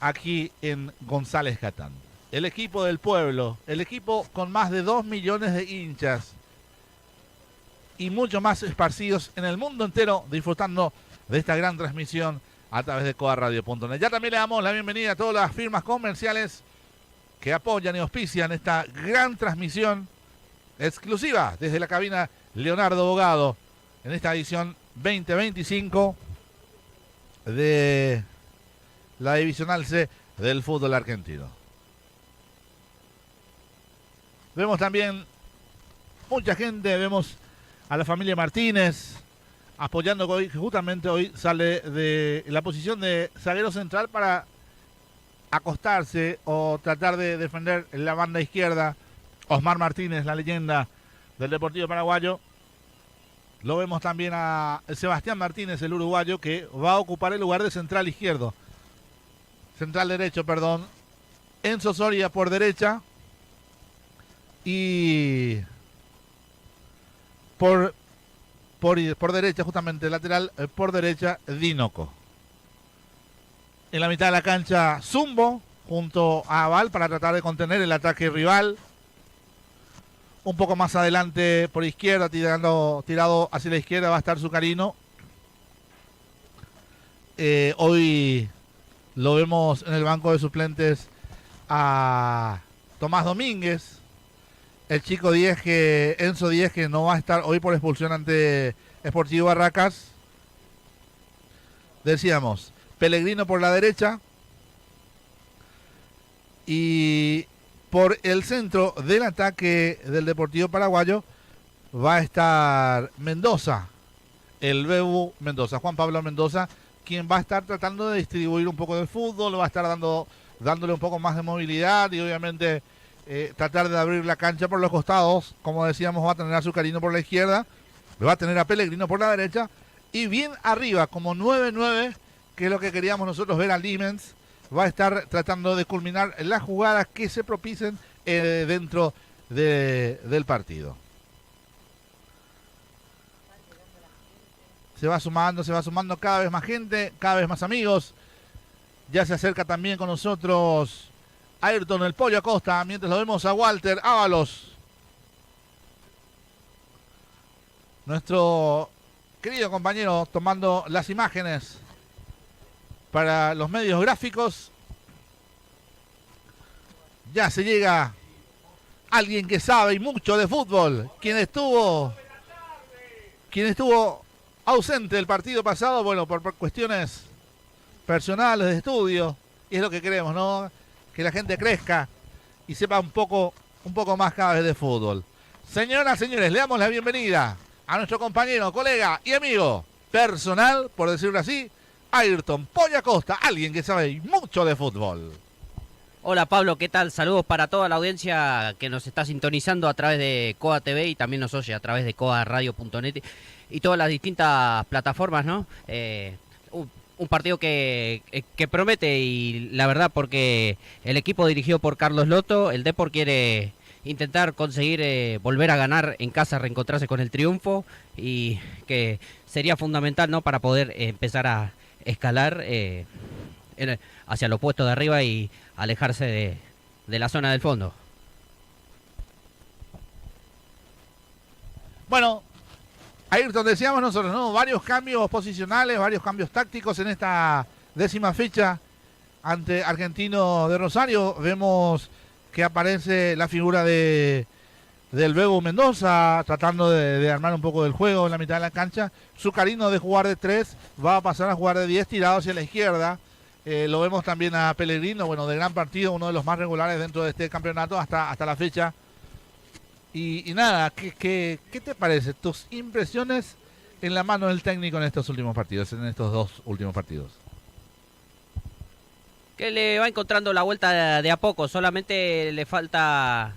aquí en González Catán. El equipo del pueblo, el equipo con más de 2 millones de hinchas y mucho más esparcidos en el mundo entero, disfrutando de esta gran transmisión a través de coaradio.net. Ya también le damos la bienvenida a todas las firmas comerciales que apoyan y auspician esta gran transmisión exclusiva desde la cabina Leonardo Bogado en esta edición 2025 de la Divisional C del fútbol argentino. Vemos también mucha gente, vemos a la familia Martínez apoyando hoy, que justamente hoy sale de la posición de zaguero central para acostarse o tratar de defender la banda izquierda. Osmar Martínez, la leyenda del Deportivo Paraguayo. Lo vemos también a Sebastián Martínez, el uruguayo, que va a ocupar el lugar de central izquierdo. Central derecho, perdón. Enzo Soria por derecha. Y por derecha, justamente lateral, por derecha, Dinoco. En la mitad de la cancha, Zumbo, junto a Aval, para tratar de contener el ataque rival. Un poco más adelante, por izquierda, tirado hacia la izquierda, va a estar Zucarino. Hoy lo vemos en el banco de suplentes a Tomás Domínguez. El chico Enzo Díez, que no va a estar hoy por expulsión ante Sportivo Barracas. Decíamos, Pellegrino por la derecha. Y por el centro del ataque del Deportivo Paraguayo va a estar Mendoza. El Bebu Mendoza, Juan Pablo Mendoza, quien va a estar tratando de distribuir un poco del fútbol, va a estar dándole un poco más de movilidad y obviamente tratar de abrir la cancha por los costados. Como decíamos, va a tener a Zucarino por la izquierda, va a tener a Pellegrino por la derecha y bien arriba, como 9-9, que es lo que queríamos nosotros ver a Limens, va a estar tratando de culminar las jugadas que se propicien dentro del partido. Se va sumando cada vez más gente, cada vez más amigos. Ya se acerca también con nosotros Ayrton el Pollo Acosta, mientras lo vemos a Walter Ábalos, nuestro querido compañero, tomando las imágenes para los medios gráficos. Ya se llega alguien que sabe y mucho de fútbol, quien estuvo ausente del partido pasado, bueno, por cuestiones personales de estudio, y es lo que queremos, ¿no? Que la gente crezca y sepa un poco más cada vez de fútbol. Señoras, señores, le damos la bienvenida a nuestro compañero, colega y amigo personal, por decirlo así, Ayrton Pollo Acosta, alguien que sabe mucho de fútbol. Hola Pablo, ¿qué tal? Saludos para toda la audiencia que nos está sintonizando a través de Coa TV y también nos oye a través de coaradio.net y todas las distintas plataformas, ¿no? Un partido que promete y la verdad porque el equipo dirigido por Carlos Lotto, el Depor quiere intentar conseguir volver a ganar en casa, reencontrarse con el triunfo y que sería fundamental, ¿no? Para poder empezar a escalar hacia los puestos de arriba y alejarse de la zona del fondo. Bueno, Ayrton, decíamos nosotros, ¿no? Varios cambios posicionales, varios cambios tácticos en esta 10ª fecha ante Argentino de Rosario. Vemos que aparece la figura del Bebu Mendoza tratando de armar un poco del juego en la mitad de la cancha. Zucarino, de jugar de 3, va a pasar a jugar de 10, tirado hacia la izquierda. Lo vemos también a Pellegrino, bueno, de gran partido, uno de los más regulares dentro de este campeonato hasta la fecha. Y nada, ¿qué te parece? Tus impresiones en la mano del técnico en estos últimos partidos, en estos 2 últimos partidos. Que le va encontrando la vuelta de a poco, solamente le falta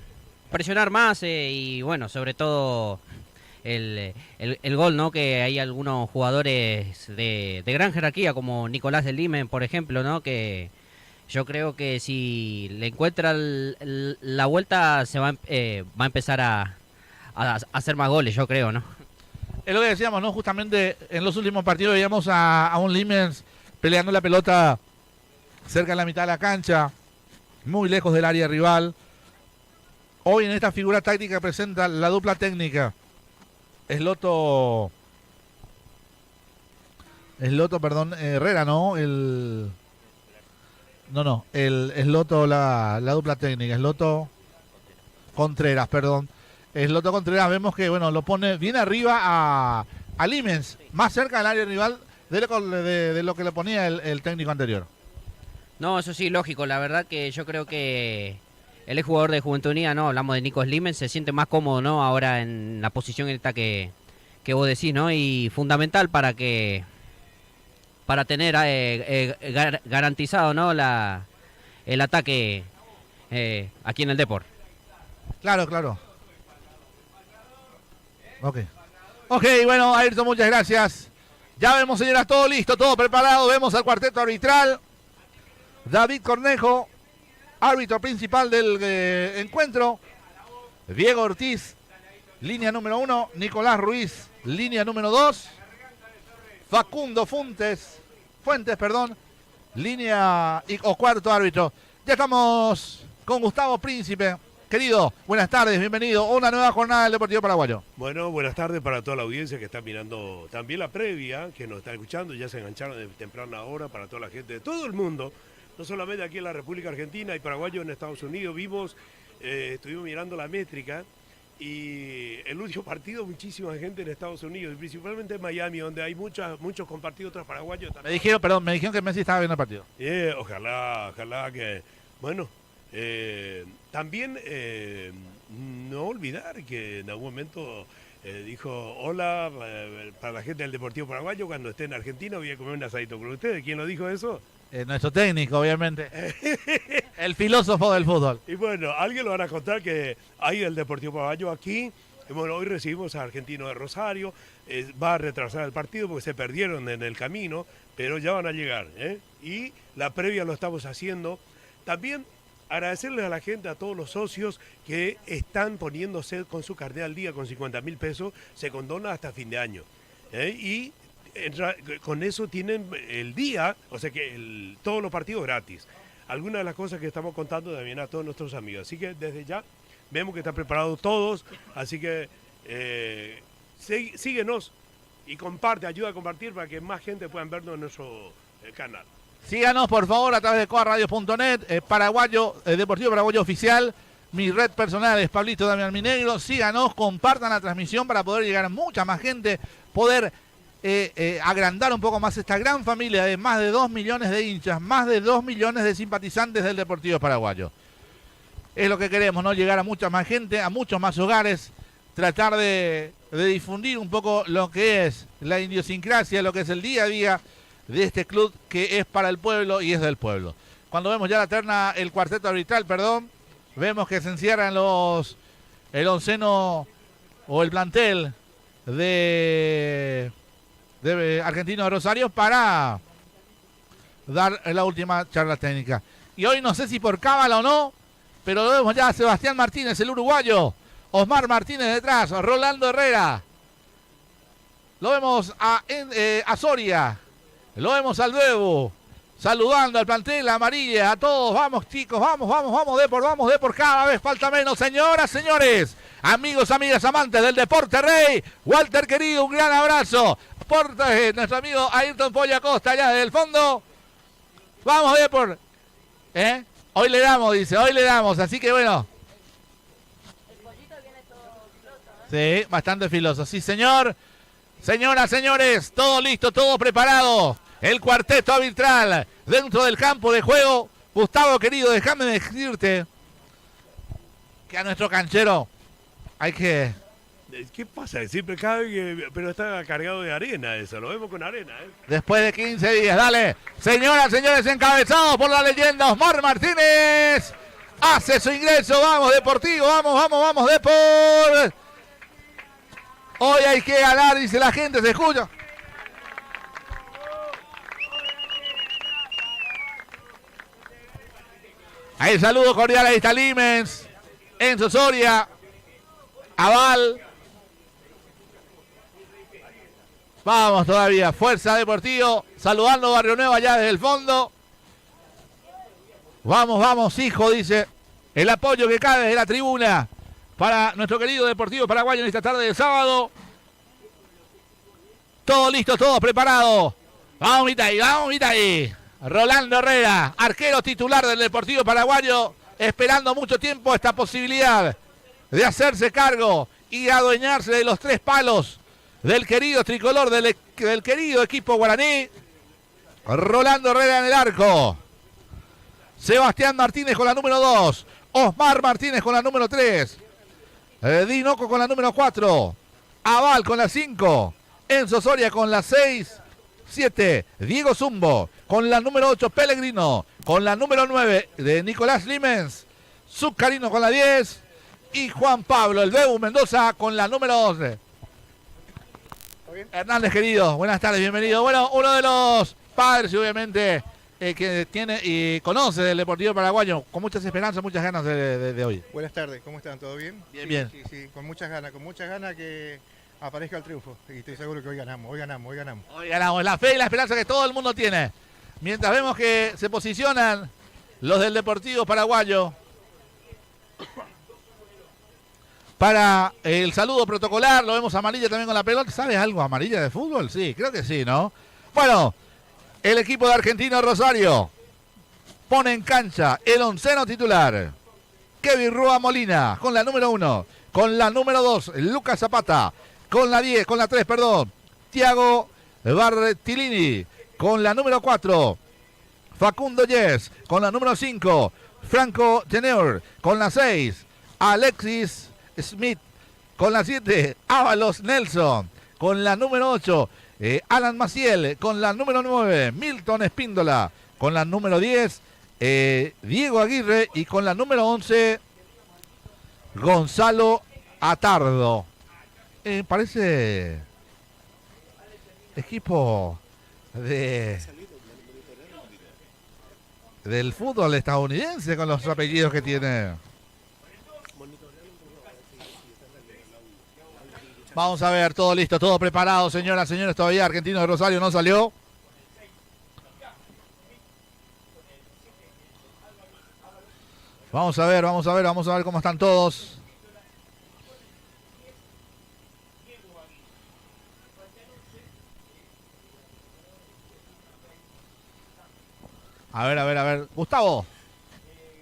presionar más y bueno, sobre todo el gol, ¿no? Que hay algunos jugadores de gran jerarquía como Nicolás del Limen, por ejemplo, ¿no? Que yo creo que si le encuentra la vuelta se va a empezar a hacer más goles, yo creo, ¿no? Es lo que decíamos, ¿no? Justamente en los últimos partidos veíamos a un Limens peleando la pelota cerca de la mitad de la cancha, muy lejos del área rival. Hoy en esta figura táctica presenta la dupla técnica. Esloto, Herrera, ¿no? El Esloto, la dupla técnica. Esloto Contreras, perdón. Esloto Contreras, vemos que, bueno, lo pone bien arriba a Limens, más cerca del área rival de lo que le ponía el técnico anterior. No, eso sí, lógico. La verdad que yo creo que el exjugador de Juventud Unida, ¿no? Hablamos de Nico Slimens, se siente más cómodo, ¿no? Ahora en la posición esta que vos decís, ¿no? Y fundamental para tener garantizado, ¿no? El ataque aquí en el Depor. Claro. Ok, bueno, Ayrton, muchas gracias. Ya vemos, señoras, todo listo, todo preparado. Vemos al cuarteto arbitral. David Cornejo, árbitro principal del encuentro. Diego Ortiz, línea número 1. Nicolás Ruiz, línea número 2. Facundo Fuentes, línea o cuarto árbitro. Ya estamos con Gustavo Príncipe. Querido, buenas tardes, bienvenido. Una nueva jornada del Deportivo Paraguayo. Bueno, buenas tardes para toda la audiencia que está mirando también la previa, que nos está escuchando, ya se engancharon de temprana hora, para toda la gente de todo el mundo, no solamente aquí en la República Argentina y paraguayo en Estados Unidos. Estuvimos mirando la métrica y el último partido, muchísima gente en Estados Unidos, y principalmente en Miami, donde hay muchos compartidos otros paraguayos también. Me dijeron que Messi estaba viendo el partido. Ojalá que, bueno... también no olvidar que en algún momento dijo hola para la gente del Deportivo Paraguayo, cuando esté en Argentina voy a comer un asadito con ustedes. ¿Quién lo dijo eso? Nuestro técnico, obviamente. El filósofo del fútbol. Y bueno, alguien lo van a contar que hay el Deportivo Paraguayo aquí. Bueno, hoy recibimos a Argentino de Rosario. Va a retrasar el partido porque se perdieron en el camino, pero ya van a llegar, y la previa lo estamos haciendo. También agradecerles a la gente, a todos los socios que están poniéndose con su carnet al día con 50.000 pesos, se condona hasta fin de año. Y con eso tienen el día, o sea que todos los partidos gratis. Algunas de las cosas que estamos contando también a todos nuestros amigos. Así que desde ya vemos que están preparados todos, así que síguenos y ayuda a compartir para que más gente pueda vernos en nuestro canal. Síganos, por favor, a través de coaradio.net, Deportivo Paraguayo Oficial. Mi red personal es Pablito Damián Minegro. Síganos, compartan la transmisión para poder llegar a mucha más gente, poder agrandar un poco más esta gran familia de más de 2 millones de hinchas, más de 2 millones de simpatizantes del Deportivo Paraguayo. Es lo que queremos, ¿no? Llegar a mucha más gente, a muchos más hogares, tratar de difundir un poco lo que es la idiosincrasia, lo que es el día a día de este club que es para el pueblo y es del pueblo. Cuando vemos ya el cuarteto arbitral, vemos que se encierran el onceno o el plantel de Argentino de Rosario para dar la última charla técnica. Y hoy no sé si por cábala o no, pero lo vemos ya a Sebastián Martínez, el uruguayo, Osmar Martínez detrás, Rolando Herrera. Lo vemos a Soria. Lo vemos al nuevo, saludando al plantel amarilla, a todos. Vamos, chicos, vamos, Depor, cada vez falta menos. Señoras, señores, amigos, amigas, amantes del deporte rey. Walter, querido, un gran abrazo. Por nuestro amigo Ayrton Polla Costa, allá desde el fondo. Vamos, Depor. Hoy le damos, dice, así que bueno. El pollito viene todo filoso, Sí, bastante filoso, sí, señor. Señoras, señores, todo listo, todo preparado. El cuarteto arbitral dentro del campo de juego. Gustavo, querido, déjame decirte que a nuestro canchero hay que... ¿Qué pasa? Siempre cabe, pero está cargado de arena eso, lo vemos con arena. Después de 15 días, dale. Señoras, señores, encabezados por la leyenda Osmar Martínez. Hace su ingreso, vamos, Deportivo, vamos, Depor. Hoy hay que ganar, dice la gente, se escucha. Ahí el saludo cordial, ahí está Limens, Enzo Soria, Aval. Vamos todavía, Fuerza Deportivo, saludando Barrio Nuevo allá desde el fondo. Vamos, vamos, hijo, dice. El apoyo que cae de la tribuna para nuestro querido Deportivo Paraguayo en esta tarde de sábado. Todo listo, todo preparado. Vamos, Vitaí, vamos, Vitaí. Rolando Herrera, arquero titular del Deportivo Paraguayo, esperando mucho tiempo esta posibilidad de hacerse cargo y adueñarse de los 3 palos del querido tricolor, del querido equipo guaraní. Rolando Herrera en el arco. Sebastián Martínez con la número 2. Osmar Martínez con la número 3. Dinoco con la número 4. Aval con la 5. Enzo Soria con la 6. 7. Diego Zumbo con la número 8. Pellegrino con la número 9 de Nicolás Limens. Zuccarino con la 10. Y Juan Pablo, el Bebu Mendoza con la número 12. Hernández, querido, buenas tardes, bienvenido. Bueno, uno de los padres, obviamente, que tiene y conoce del Deportivo Paraguayo, con muchas esperanzas, muchas ganas de hoy. Buenas tardes, ¿cómo están? ¿Todo bien? Bien, sí, bien. Sí, con muchas ganas que aparezca el triunfo. Y estoy seguro que hoy ganamos. Hoy ganamos, la fe y la esperanza que todo el mundo tiene. Mientras vemos que se posicionan los del Deportivo Paraguayo para el saludo protocolar, lo vemos Amarilla también con la pelota. ¿Sabes algo, Amarilla, de fútbol? Sí, creo que sí, ¿no? Bueno, el equipo de Argentino Rosario pone en cancha el onceno titular. Kevin Rúa Molina con la número 1, con la número 2, Lucas Zapata, con la 10, con la 3, perdón, Thiago Bartilini, con la número 4, Facundo Yes, con la número 5, Franco Teneur, con la 6, Alexis Smith, con la 7, Ábalos Nelson, con la número 8, Alan Maciel, con la número 9, Milton Espíndola, con la número 10, Diego Aguirre, y con la número 11, Gonzalo Atardo. Parece equipo del fútbol estadounidense con los apellidos que tiene. Vamos a ver, todo listo, todo preparado, señoras, señores. Todavía Argentino de Rosario no salió. Vamos a ver cómo están todos. A ver. Gustavo.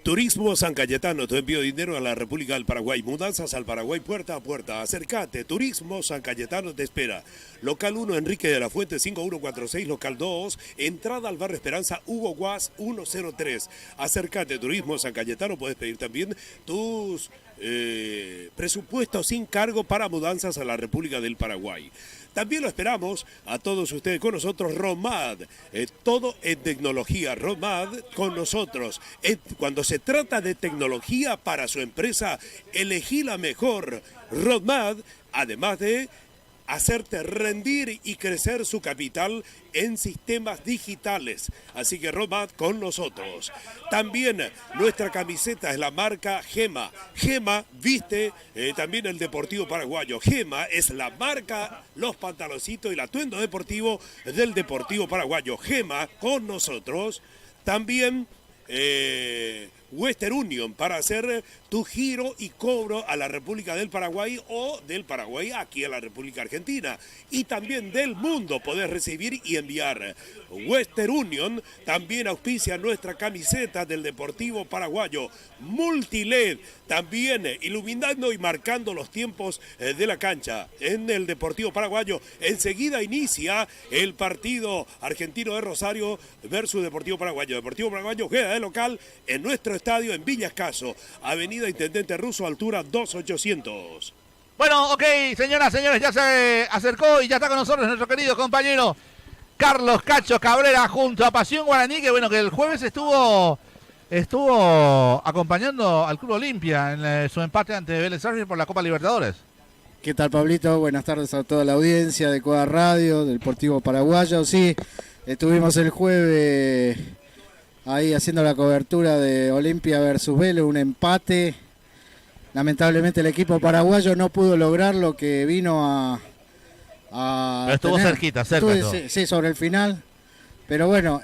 Turismo San Cayetano, tu envío de dinero a la República del Paraguay. Mudanzas al Paraguay puerta a puerta. Acércate, Turismo San Cayetano te espera. Local 1, Enrique de la Fuente, 5146. Local 2, entrada al Barrio Esperanza, Hugo Guas, 103. Acércate, Turismo San Cayetano. Puedes pedir también tus presupuestos sin cargo para mudanzas a la República del Paraguay. También lo esperamos a todos ustedes con nosotros, Romad, todo en tecnología, Romad con nosotros. Cuando se trata de tecnología para su empresa, elegí la mejor, Romad, además de hacerte rendir y crecer su capital en sistemas digitales. Así que Romad con nosotros. También nuestra camiseta es la marca Gema. Gema viste también el Deportivo Paraguayo. Gema es la marca, los pantaloncitos y el atuendo deportivo del Deportivo Paraguayo. Gema con nosotros. También Western Union para hacer tu giro y cobro a la República del Paraguay o del Paraguay aquí a la República Argentina. Y también del mundo podés recibir y enviar. Western Union también auspicia nuestra camiseta del Deportivo Paraguayo. Multiled también iluminando y marcando los tiempos de la cancha en el Deportivo Paraguayo. Enseguida inicia el partido Argentino de Rosario versus Deportivo Paraguayo. Deportivo Paraguayo queda de local en nuestro estadio en Villa Escaso, Avenida Intendente Russo, altura 2800. Bueno, ok, señoras, señores, ya se acercó y ya está con nosotros nuestro querido compañero Carlos Cacho Cabrera junto a Pasión Guaraní, que bueno, que el jueves estuvo acompañando al Club Olimpia en su empate ante Vélez Sarsfield por la Copa Libertadores. ¿Qué tal, Pablito? Buenas tardes a toda la audiencia de Coa Radio, del Deportivo Paraguayo. Sí, estuvimos el jueves ahí haciendo la cobertura de Olimpia versus Vélez, un empate. Lamentablemente el equipo paraguayo no pudo lograr lo que vino a Pero estuvo tener. cerca. Sí, sobre el final. Pero bueno,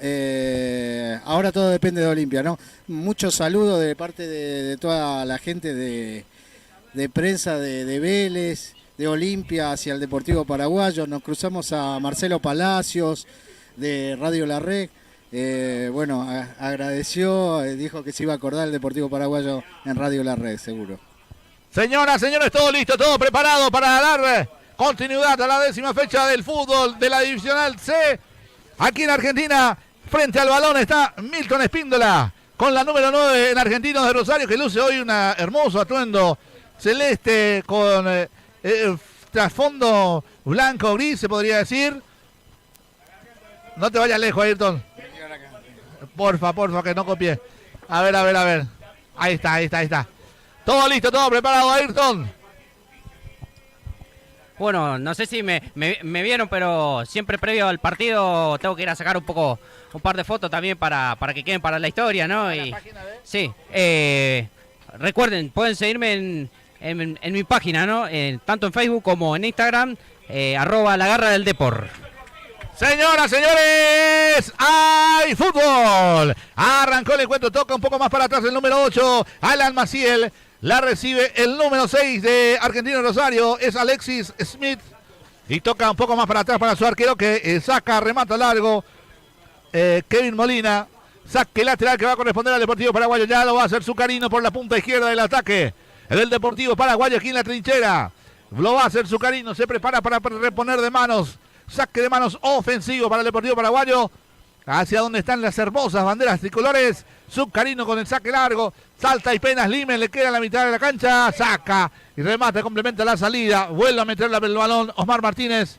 ahora todo depende de Olimpia, ¿no? Muchos saludos de parte de toda la gente de prensa de Vélez, de Olimpia hacia el Deportivo Paraguayo. Nos cruzamos a Marcelo Palacios de Radio La Red. Bueno, agradeció, dijo que se iba a acordar el Deportivo Paraguayo en Radio La Red, seguro. Señoras, señores, todo listo, todo preparado para dar continuidad a la 10ª fecha del fútbol de la Divisional C. Aquí en Argentina, frente al balón está Milton Espíndola, con la número 9 en Argentinos de Rosario, que luce hoy un hermoso atuendo celeste con trasfondo blanco-gris, se podría decir. No te vayas lejos, Ayrton. Porfa, que no copie. A ver. Ahí está. Todo listo, todo preparado, Ayrton. Bueno, no sé si me vieron, pero siempre previo al partido tengo que ir a sacar un par de fotos también para que queden para la historia, ¿no? Y, sí, recuerden, pueden seguirme en mi página, ¿no? Tanto en Facebook como en Instagram, @lagarradeldepor. Señoras, señores, ¡hay fútbol! Arrancó el encuentro, toca un poco más para atrás el número 8, Alan Maciel. La recibe el número 6 de Argentino Rosario, es Alexis Smith. Y toca un poco más para atrás para su arquero que saca, remata largo. Kevin Molina, saque lateral que va a corresponder al Deportivo Paraguayo. Ya lo va a hacer Zucarino por la punta izquierda del ataque del Deportivo Paraguayo aquí en la trinchera. Lo va a hacer Zucarino, se prepara para reponer de manos. Saque de manos ofensivo para el Deportivo Paraguayo. Hacia donde están las hermosas banderas tricolores. Zucarino con el saque largo. Salta y penas Limen, le queda en la mitad de la cancha. Saca y remata, complementa la salida. Vuelve a meterle el balón Osmar Martínez.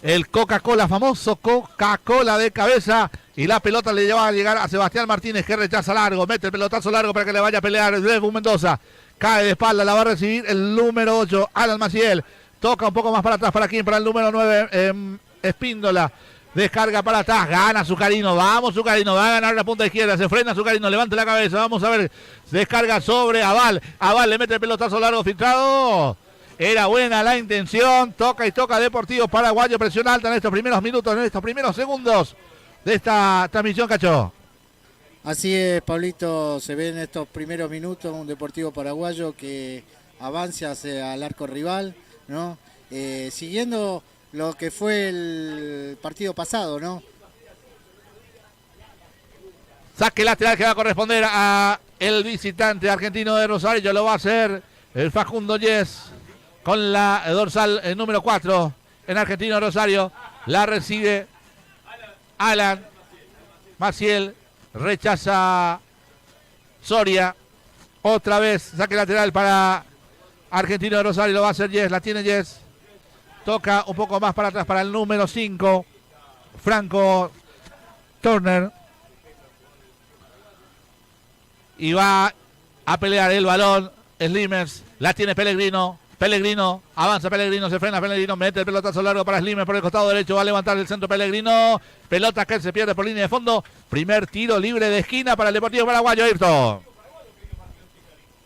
El Coca-Cola, famoso Coca-Cola de cabeza. Y la pelota le lleva a llegar a Sebastián Martínez, que rechaza largo. Mete el pelotazo largo para que le vaya a pelear Lebu Mendoza. Cae de espalda, la va a recibir el número 8, Alan Maciel. Toca un poco más para atrás, ¿para quién? Para el número 9, Espíndola. Descarga para atrás, gana Zucarino, vamos Zucarino, va a ganar la punta izquierda, se frena Zucarino, levanta la cabeza, vamos a ver, descarga sobre Aval le mete el pelotazo largo filtrado, era buena la intención, toca Deportivo Paraguayo, presión alta en estos primeros minutos, en estos primeros segundos de esta transmisión, Cacho. Así es, Pablito, se ve en estos primeros minutos un Deportivo Paraguayo que avanza hacia el arco rival, ¿no? Siguiendo lo que fue el partido pasado, ¿no? Saque lateral que va a corresponder a el visitante Argentino de Rosario. Lo va a hacer el Facundo Yes con la dorsal número 4 en Argentino de Rosario. La recibe Alan Maciel. Rechaza Soria. Otra vez saque lateral para Argentino de Rosario. Lo va a hacer Yes. La tiene Yes. Toca un poco más para atrás para el número 5, Franco Turner. Y va a pelear el balón, Slimers, la tiene Pellegrino, avanza Pellegrino, se frena Pellegrino, mete el pelotazo largo para Slimers por el costado derecho, va a levantar el centro Pellegrino, pelota que se pierde por línea de fondo, primer tiro libre de esquina para el Deportivo Paraguayo, Ayrton.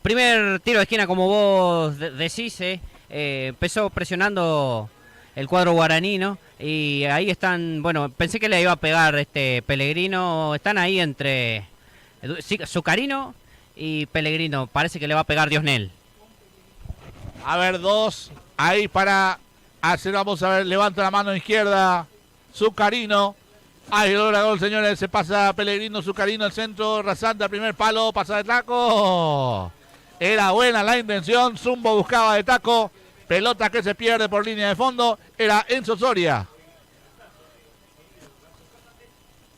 Primer tiro de esquina como vos decís, empezó presionando el cuadro guaraní, ¿no? Y ahí están, bueno, pensé que le iba a pegar Pellegrino, están ahí entre Zucarino y Pellegrino, parece que le va a pegar Diosnel. A ver, 2, ahí para hacer, vamos a ver, levanta la mano izquierda, Zucarino, ahí logra gol, señores, se pasa Pellegrino, Zucarino, el centro, rasante al primer palo, pasa de taco. Era buena la intención, Zumbo buscaba de taco, pelota que se pierde por línea de fondo, era Enzo Soria.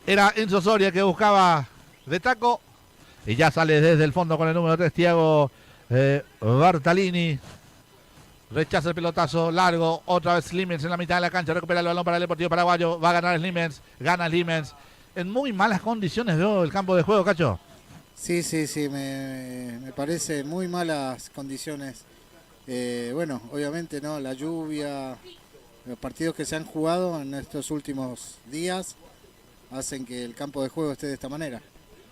Era Enzo Soria que buscaba de taco y ya sale desde el fondo con el número 3, Thiago Bartalini. Rechaza el pelotazo largo, otra vez Slimens en la mitad de la cancha, recupera el balón para el Deportivo Paraguayo, va a ganar Slimens, gana Slimens. En muy malas condiciones veo el campo de juego, Cacho. Sí, me parece muy malas condiciones. Bueno, obviamente no, la lluvia, los partidos que se han jugado en estos últimos días hacen que el campo de juego esté de esta manera.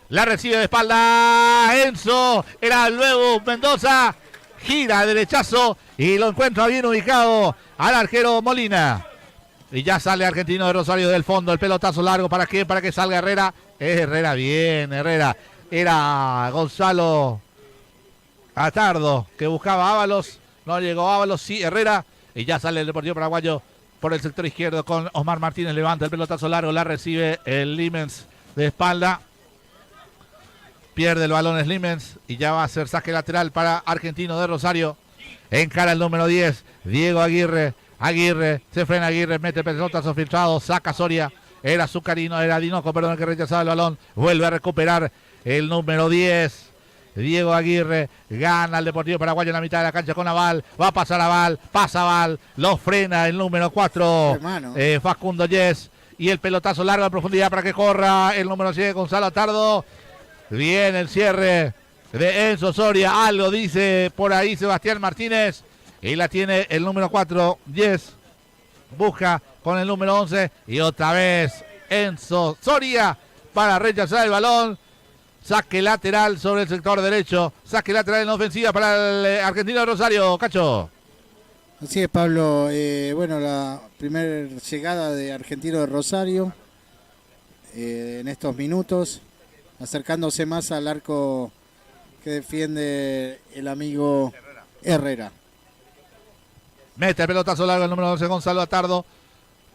La recibe de espalda Enzo, era luego Mendoza, gira derechazo y lo encuentra bien ubicado al arquero Molina. Y ya sale Argentino de Rosario del fondo. El pelotazo largo. ¿Para quién? Para que salga Herrera. Herrera, bien, Herrera. Era Gonzalo Atardo que buscaba a Ábalos. No llegó Ábalos, sí, Herrera. Y ya sale el Deportivo Paraguayo por el sector izquierdo con Osmar Martínez. Levanta el pelotazo largo. La recibe el Limens de espalda. Pierde el balón Slimens y ya va a ser saque lateral para Argentino de Rosario. Encara el número 10, Diego Aguirre. Aguirre, se frena Aguirre, mete pelotazo filtrado, saca Soria. Era Zucarino, era Dinoco, perdón, que rechazaba el balón. Vuelve a recuperar el número 10. Diego Aguirre gana el Deportivo Paraguayo en la mitad de la cancha con Aval. Va a pasar Aval, pasa Aval, lo frena el número 4, Facundo Yes. Y el pelotazo largo a profundidad para que corra el número 7, Gonzalo Atardo. Bien el cierre de Enzo Soria. Algo dice por ahí Sebastián Martínez. Y la tiene el número 4, Yes. Busca con el número 11. Y otra vez Enzo Soria para rechazar el balón. Saque lateral sobre el sector derecho. Saque lateral en la ofensiva para el Argentino de Rosario. Cacho. Así es, Pablo. Bueno, la primera llegada de Argentino de Rosario en estos minutos. Acercándose más al arco que defiende el amigo Herrera. Mete el pelotazo largo el número 11, Gonzalo Atardo.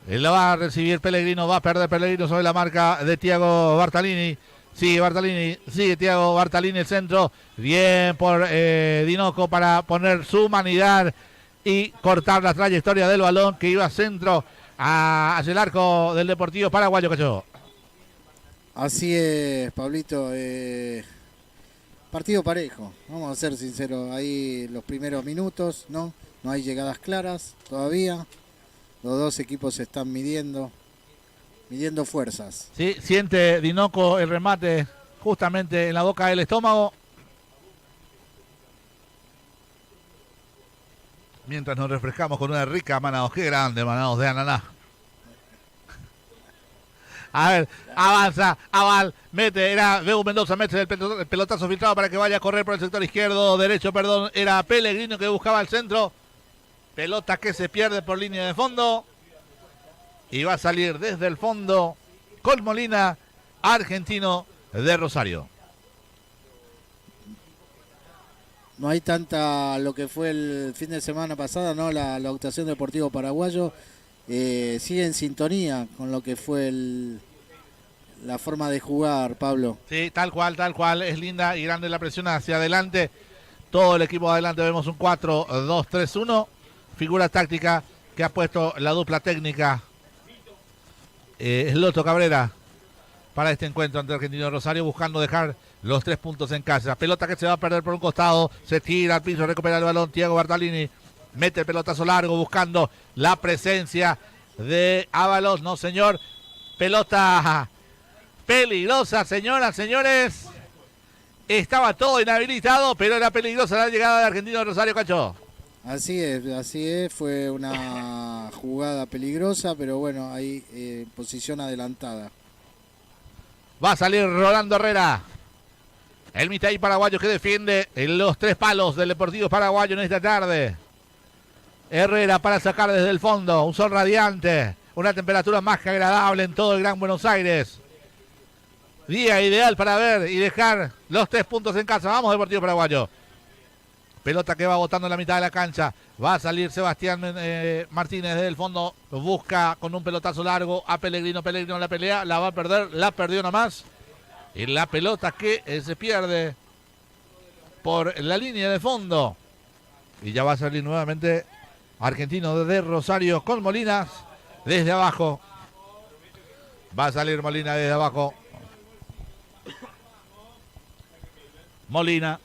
Lo va a recibir Pellegrino. Va a perder Pellegrino sobre la marca de Thiago Bartalini. Sigue Bartalini. Sigue Thiago Bartalini el centro. Bien por Dinoco para poner su humanidad y cortar la trayectoria del balón que iba centro hacia el arco del Deportivo Paraguayo, Cacho. Así es, Pablito. Partido parejo, vamos a ser sinceros. Ahí los primeros minutos, no hay llegadas claras todavía. Los dos equipos se están midiendo fuerzas. Sí, siente Dinoco el remate justamente en la boca del estómago. Mientras nos refrescamos con una rica Manaos. Qué grande Manaos de ananá. A ver, avanza, Aval, mete, era Beu Mendoza, mete el pelotazo filtrado para que vaya a correr por el sector izquierdo, derecho, perdón, era Pellegrino que buscaba el centro. Pelota que se pierde por línea de fondo. Y va a salir desde el fondo con Molina, Argentino de Rosario. No hay tanta lo que fue el fin de semana pasada, ¿no? La actuación Deportivo Paraguayo. Sigue en sintonía con lo que fue la forma de jugar, Pablo. Sí, tal cual, es linda y grande la presión hacia adelante. Todo el equipo adelante, vemos un 4-2-3-1, figura táctica que ha puesto la dupla técnica Loto Cabrera para este encuentro ante Argentino de Rosario, buscando dejar los 3 puntos en casa. Pelota que se va a perder por un costado, se tira al piso, recupera el balón Thiago Bartalini. Mete el pelotazo largo buscando la presencia de Ábalos. No, señor. Pelota peligrosa, señoras, señores. Estaba todo inhabilitado, pero era peligrosa la llegada de Argentino de Rosario, Cacho. Así es. Fue una jugada peligrosa, pero bueno, ahí posición adelantada. Va a salir Rolando Herrera. El mitad paraguayo que defiende en los 3 palos del Deportivo Paraguayo en esta tarde. Herrera para sacar desde el fondo, un sol radiante, una temperatura más que agradable en todo el Gran Buenos Aires. Día ideal para ver y dejar los 3 puntos en casa. Vamos, Deportivo Paraguayo. Pelota que va botando en la mitad de la cancha. Va a salir Sebastián Martínez desde el fondo. Busca con un pelotazo largo a Pellegrino. Pellegrino la pelea, la va a perder, la perdió nomás. Y la pelota que se pierde por la línea de fondo. Y ya va a salir nuevamente Argentino de Rosario con Molinas desde abajo. Va a salir Molina desde abajo. Molina.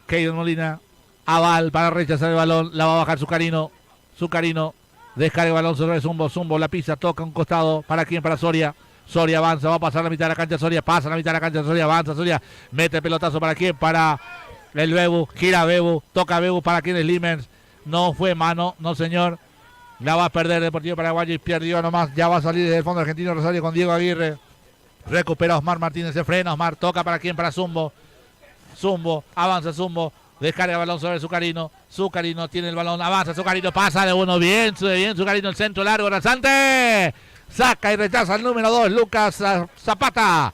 Keylor Molina. Aval para rechazar el balón. La va a bajar Zucarino. Zucarino. Descarga el balón sobre Zumbo. Zumbo la pisa. Toca un costado. ¿Para quién? Para Soria. Soria avanza. Va a pasar la mitad de la cancha. Soria pasa la mitad de la cancha. Soria avanza. Soria mete el pelotazo. ¿Para quién? Para el Bebu. Gira Bebu. Toca Bebu. ¿Para quién es Limers? No fue mano, no señor. La va a perder el Deportivo Paraguayo y perdió nomás. Ya va a salir desde el fondo Argentino Rosario con Diego Aguirre. Recupera Osmar Martínez, se frena Osmar. Toca para quién, para Zumbo. Zumbo, avanza Zumbo. Descarga el balón sobre Zucarino. Zucarino tiene el balón, avanza. Zucarino pasa de uno. Bien, Zucarino, el centro largo, rasante. Saca y rechaza el número 2, Lucas Zapata.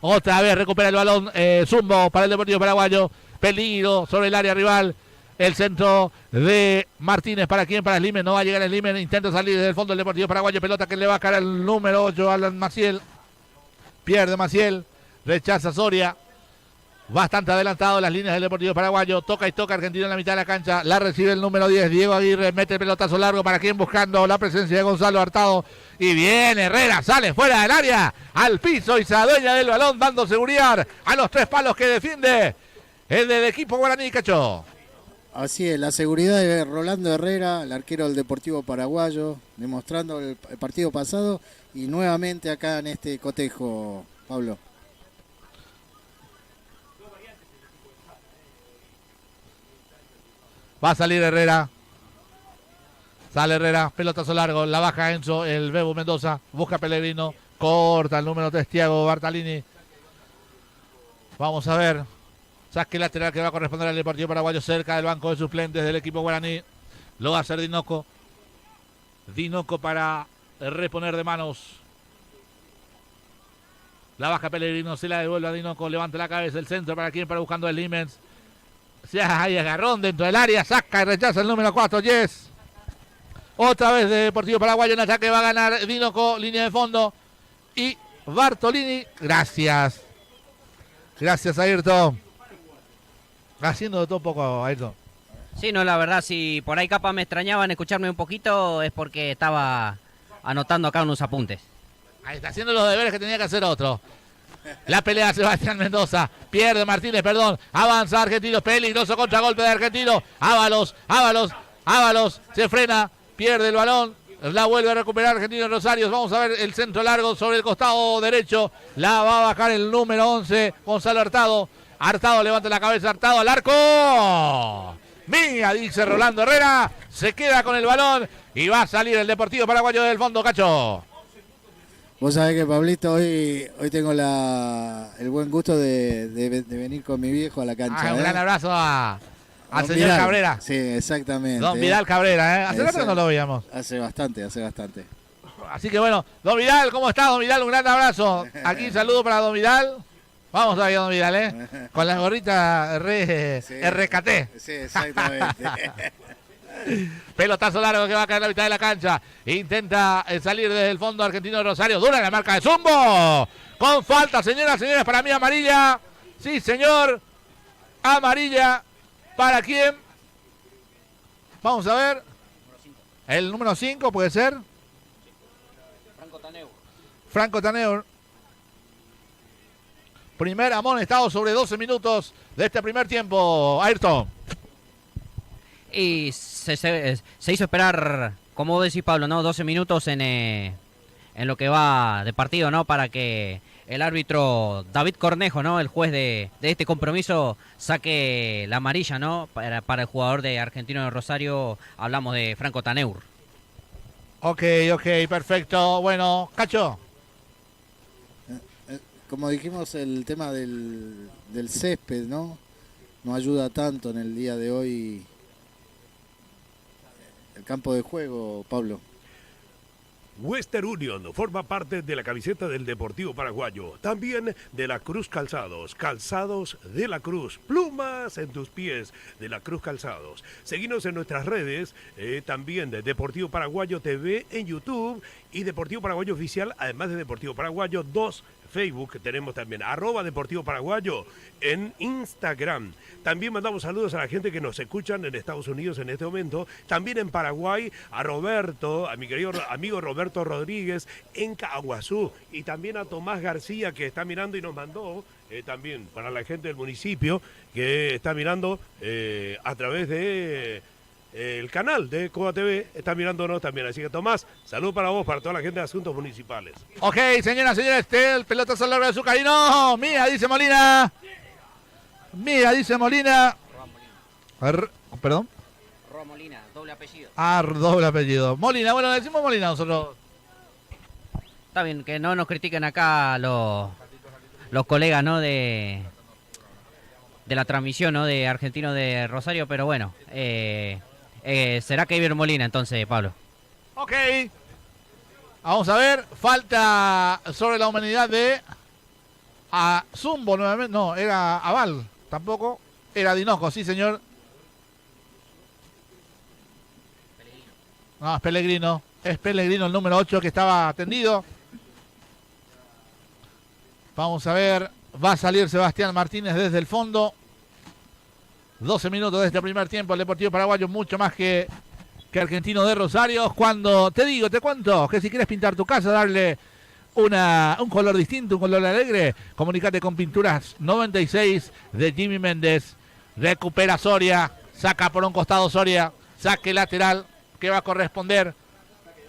Otra vez recupera el balón Zumbo para el Deportivo Paraguayo. Peligro sobre el área rival. El centro de Martínez. ¿Para quién? Para Slimen. No va a llegar Slimen. Intenta salir desde el fondo del Deportivo Paraguayo. Pelota que le va a caer al número 8, Alan Maciel. Pierde Maciel. Rechaza Soria. Bastante adelantado las líneas del Deportivo Paraguayo. Toca y toca Argentino en la mitad de la cancha. La recibe el número 10, Diego Aguirre. Mete el pelotazo largo. ¿Para quién? Buscando la presencia de Gonzalo Hurtado. Y viene Herrera. Sale fuera del área. Al piso y se adueña del balón. Dando seguridad a los 3 palos que defiende el del equipo guaraní, Cacho. Así es, la seguridad de Rolando Herrera, el arquero del Deportivo Paraguayo, demostrando el partido pasado y nuevamente acá en este cotejo, Pablo. Va a salir Herrera. Sale Herrera, pelotazo largo, la baja Enzo, el Bebo Mendoza, busca Pellegrino, corta el número 3, Thiago Bartalini. Vamos a ver. Saque lateral que va a corresponder al Deportivo Paraguayo cerca del banco de suplentes del equipo guaraní. Lo va a hacer Dinoco. Dinoco para reponer de manos. La baja Pellegrino, se la devuelve a Dinoco, levanta la cabeza, el centro para quien, para buscando el Limens. Hay agarrón dentro del área, saca y rechaza el número 4, Yes. Otra vez de Deportivo Paraguayo en ataque, va a ganar Dinoco, línea de fondo. Y Bartolini, gracias. Gracias, Ayrton. Haciendo de todo un poco, Ayrton. Sí, no, la verdad, si por ahí capaz me extrañaban escucharme un poquito, es porque estaba anotando acá unos apuntes. Ahí está haciendo los deberes que tenía que hacer otro. La pelea Sebastián Mendoza. Pierde Martínez, perdón. Avanza Argentino. Peligroso contragolpe de Argentino. Ábalos. Se frena. Pierde el balón. La vuelve a recuperar Argentino Rosario. Vamos a ver el centro largo sobre el costado derecho. La va a bajar el número 11, Gonzalo Hurtado. Hurtado levanta la cabeza. Hurtado al arco. Mía, dice Rolando Herrera. Se queda con el balón. Y va a salir el Deportivo Paraguayo del fondo, Cacho. Vos sabés que, Pablito, hoy tengo el buen gusto de venir con mi viejo a la cancha. Un gran abrazo al señor Vidal. Cabrera. Sí, exactamente. Don Vidal Cabrera, ¿eh? Hace rato que no lo veíamos. Hace bastante. Así que bueno, Don Vidal, ¿cómo está, Don Vidal? Un gran abrazo. Aquí saludo para Don Vidal. Vamos todavía, Don Vidal, ¿eh? Con las gorritas RKT. Sí, exactamente. Pelotazo largo que va a caer en la mitad de la cancha. Intenta salir desde el fondo Argentino de Rosario. Dura la marca de Zumbo. Con falta, señoras, señores, para mí amarilla. Sí, señor. Amarilla. ¿Para quién? Vamos a ver. El número 5 puede ser. Franco Taneur. Primer amonestado sobre 12 minutos de este primer tiempo. Ayrton. Y se hizo esperar, como vos decís, Pablo, ¿no? 12 minutos en lo que va de partido, ¿no? Para que el árbitro David Cornejo, ¿no? El juez de este compromiso, saque la amarilla, ¿no? Para el jugador de Argentino de Rosario, hablamos de Franco Taneur. Ok, perfecto. Bueno, Cacho. Como dijimos, el tema del césped, ¿no? No ayuda tanto en el día de hoy el campo de juego, Pablo. Western Union forma parte de la camiseta del Deportivo Paraguayo, también de la Cruz Calzados, Calzados de la Cruz, plumas en tus pies de la Cruz Calzados. Seguinos en nuestras redes, también de Deportivo Paraguayo TV en YouTube y Deportivo Paraguayo Oficial, además de Deportivo Paraguayo 2 Facebook, tenemos también @Deportivo Paraguayo en Instagram. También mandamos saludos a la gente que nos escuchan en Estados Unidos en este momento, también en Paraguay, a Roberto, a mi querido amigo Roberto Rodríguez en Caguazú, y también a Tomás García, que está mirando y nos mandó también para la gente del municipio que está mirando a través de el canal de Coa TV, está mirándonos también. Así que, Tomás, salud para vos, para toda la gente de Asuntos Municipales. Ok, señoras, señores, el pelotazo largo de Zucarino. Mía, dice Molina. Perdón. Roa Molina, doble apellido. Doble apellido. Molina, bueno, decimos Molina nosotros. Está bien, que no nos critiquen acá los colegas, ¿no? De la transmisión, ¿no? De Argentino de Rosario, pero bueno, será Keiber Molina entonces, Pablo. Ok. Vamos a ver. Falta sobre la humanidad de Zumbo nuevamente. No, era Aval. Tampoco. Era Dinoco, sí, señor. No, es Pellegrino. Es Pellegrino el número 8 que estaba tendido. Vamos a ver. Va a salir Sebastián Martínez desde el fondo. 12 minutos de este primer tiempo. El Deportivo Paraguayo mucho más que Argentino de Rosario. Cuando te cuento que si quieres pintar tu casa, darle un color distinto, un color alegre, comunícate con Pinturas 96 de Jimmy Méndez. Recupera Soria, saca por un costado Soria, saque lateral que va a corresponder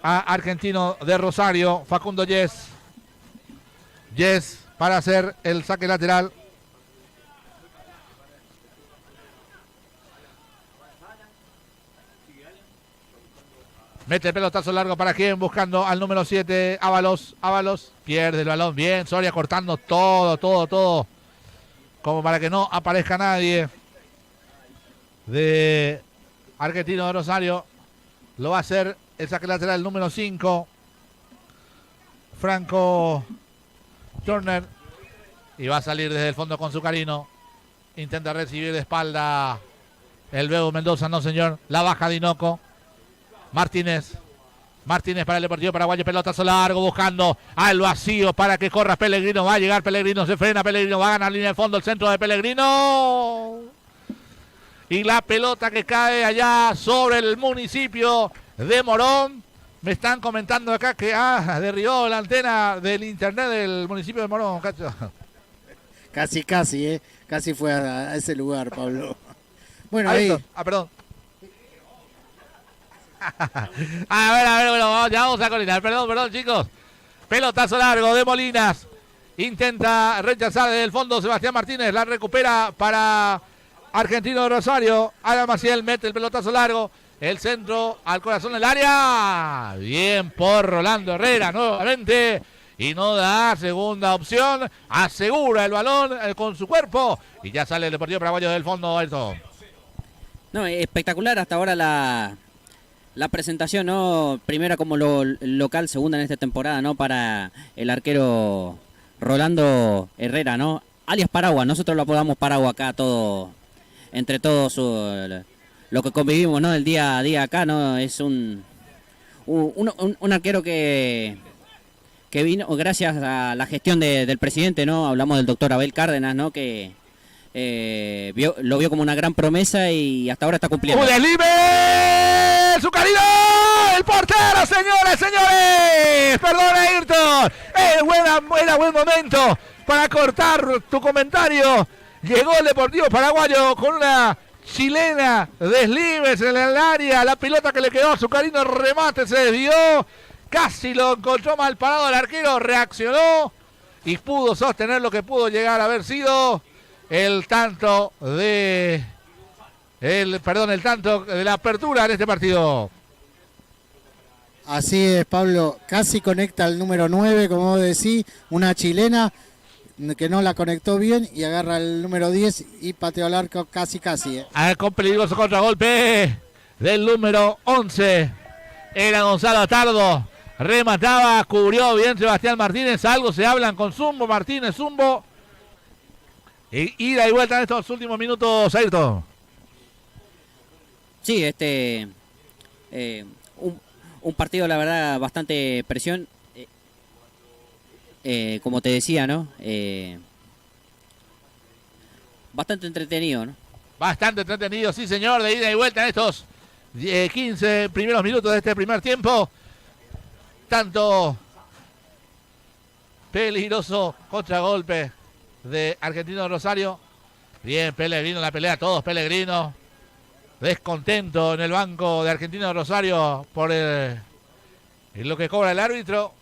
a Argentino de Rosario. Facundo Yes para hacer el saque lateral. Mete el pelotazo largo para quien, buscando al número 7, Ábalos, pierde el balón, bien, Soria cortando todo, como para que no aparezca nadie de Argentino de Rosario. Lo va a hacer el saque lateral el número 5, Franco Turner, y va a salir desde el fondo con Zucarino. Intenta recibir de espalda el Bebo Mendoza, no señor, la baja Dinoco. Martínez para el Deportivo Paraguayo, pelotazo largo buscando al vacío para que corra Pellegrino, va a llegar Pellegrino, se frena Pellegrino, va a ganar línea de fondo, el centro de Pellegrino y la pelota que cae allá sobre el municipio de Morón. Me están comentando acá que derribó la antena del internet del municipio de Morón, cacho. Casi fue a ese lugar, Pablo. Bueno, ahí. Perdón. A ver, bueno, ya vamos a coordinar. Perdón, chicos. Pelotazo largo de Molinas. Intenta rechazar desde el fondo Sebastián Martínez. La recupera para Argentino de Rosario. Alan Maciel mete el pelotazo largo. El centro al corazón del área. Bien por Rolando Herrera nuevamente. Y no da segunda opción. Asegura el balón con su cuerpo. Y ya sale el Deportivo Paraguayo del fondo, Ayrton. No, espectacular hasta ahora la presentación, ¿no? Primera como local, segunda en esta temporada, ¿no? Para el arquero Rolando Herrera, ¿no? Alias Paragua, nosotros lo apodamos Paragua acá, entre todos lo que convivimos, ¿no? El día a día acá, ¿no? Es un arquero que vino gracias a la gestión del presidente, ¿no? Hablamos del doctor Abel Cárdenas, ¿no? Que lo vio como una gran promesa y hasta ahora está cumpliendo. ¡Libre! ¡Zucarino! ¡El portero, señores! Perdón, Ayrton. Era buen momento para cortar tu comentario. Llegó el Deportivo Paraguayo con una chilena deslimes en el área. La pelota que le quedó a Zucarino, el remate se desvió. Casi lo encontró mal parado el arquero. Reaccionó y pudo sostener lo que pudo llegar a haber sido el tanto de la apertura en este partido. Así es, Pablo, casi conecta el número 9, como vos decís, una chilena que no la conectó bien y agarra el número 10 y pateó al arco casi. Con peligroso contragolpe del número 11. Era Gonzalo Tardo. Remataba, cubrió bien Sebastián Martínez. Algo se hablan con Zumbo, Martínez, Zumbo. Ida y vuelta en estos últimos minutos, Ayrton. Sí, un partido, la verdad, bastante presión. Como te decía, ¿no? Bastante entretenido, ¿no? Bastante entretenido, sí, señor, de ida y vuelta en estos 15 primeros minutos de este primer tiempo. Tanto peligroso contragolpe de Argentino de Rosario. Bien, Pellegrino, la pelea todos, Pellegrino. Descontento en el banco de Argentino de Rosario por lo que cobra el árbitro.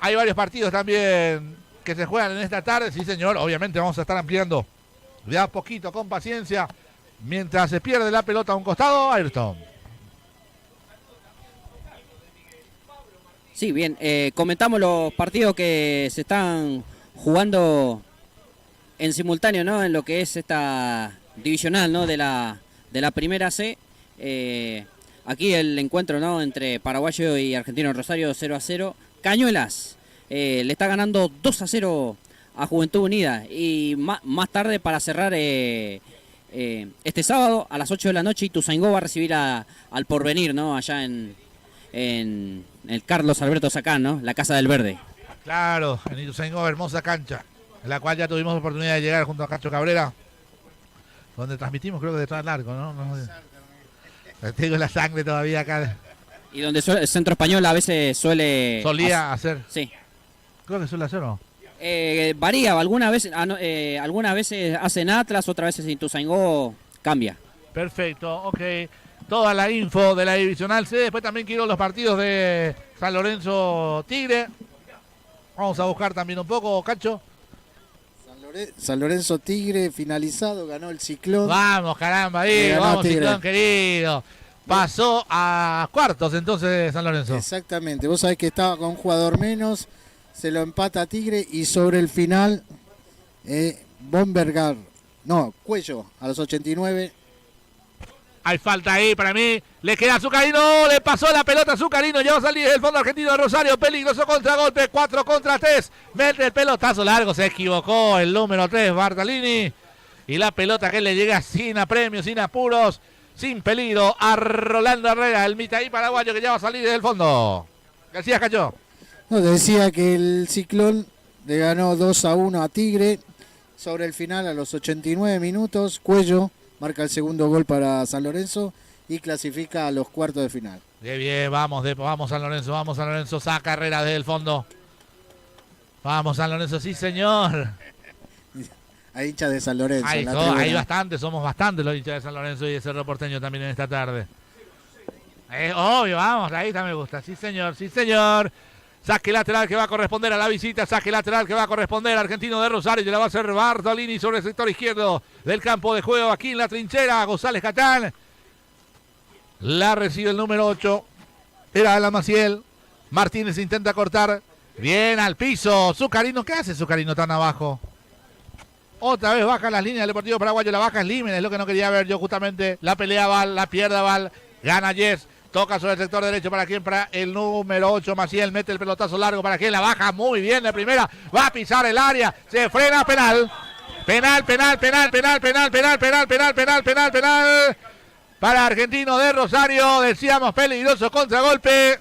Hay varios partidos también que se juegan en esta tarde. Sí, señor, obviamente vamos a estar ampliando de a poquito, con paciencia, mientras se pierde la pelota a un costado, Ayrton. Sí, bien, comentamos los partidos que se están jugando en simultáneo, ¿no? En lo que es esta divisional, ¿no? De la primera C. Aquí el encuentro, ¿no? Entre Paraguayo y Argentino Rosario 0-0. Cañuelas le está ganando 2-0 a Juventud Unida. Y más tarde, para cerrar este sábado a las 8 de la noche, Ituzaingó va a recibir al Porvenir, ¿no? Allá en el Carlos Alberto Sacán, ¿no? La Casa del Verde. Claro, en Ituzaingó, hermosa cancha, en la cual ya tuvimos oportunidad de llegar junto a Cacho Cabrera, donde transmitimos, creo que detrás del arco, ¿no? Tengo la sangre todavía acá. Y donde el Centro Español a veces Solía hacer. Sí. Creo que suele hacer, ¿no? Varía, algunas veces hacen Atlas, otras veces en Ituzaingó cambia. Perfecto, ok. Toda la info de la Divisional C. Después también quiero los partidos de San Lorenzo Tigre. Vamos a buscar también un poco, Cacho. San Lorenzo Tigre finalizado, ganó el Ciclón. Vamos, caramba, ahí, vamos, Tigre. Ciclón querido. Pasó a cuartos entonces San Lorenzo. Exactamente, vos sabés que estaba con un jugador menos, se lo empata a Tigre y sobre el final, Cuello a los 89. Hay falta ahí para mí. Le queda a Zucarino. Le pasó la pelota a Zucarino. Ya va a salir del fondo argentino de Rosario. Peligroso contragolpe. 4 contra 3. Mete el pelotazo largo. Se equivocó el número 3, Bartalini. Y la pelota que le llega sin apremios, sin apuros, sin peligro a Rolando Herrera, el mitaí paraguayo que ya va a salir del fondo. ¿Qué decías, Cacho? No, decía que el Ciclón le ganó 2-1 a Tigre. Sobre el final, a los 89 minutos, Cuello marca el segundo gol para San Lorenzo y clasifica a los cuartos de final. Bien, vamos San Lorenzo, vamos San Lorenzo, saca Herrera desde el fondo. Vamos San Lorenzo, sí señor. Hay hinchas de San Lorenzo. Hay bastantes, somos bastantes los hinchas de San Lorenzo y de Cerro Porteño también en esta tarde. Obvio, vamos, ahí está, me gusta, sí señor, sí señor. Saque lateral que va a corresponder a la visita. Saque lateral que va a corresponder al Argentino de Rosario. Y le va a hacer Bartolini sobre el sector izquierdo del campo de juego. Aquí en la trinchera. González Catán. La recibe el número 8. Era Alan Maciel. Martínez intenta cortar. Bien al piso. Zucarino. ¿Qué hace Zucarino tan abajo? Otra vez baja las líneas del Deportivo Paraguayo. La baja Slimen. Es lo que no quería ver yo justamente. La pelea Val. La pierda Val. Gana Yes. Toca sobre el sector derecho para quien, para el número 8, Maciel, mete el pelotazo largo para quien, la baja muy bien de primera, va a pisar el área, se frena, penal, para Argentino de Rosario, decíamos peligroso contragolpe,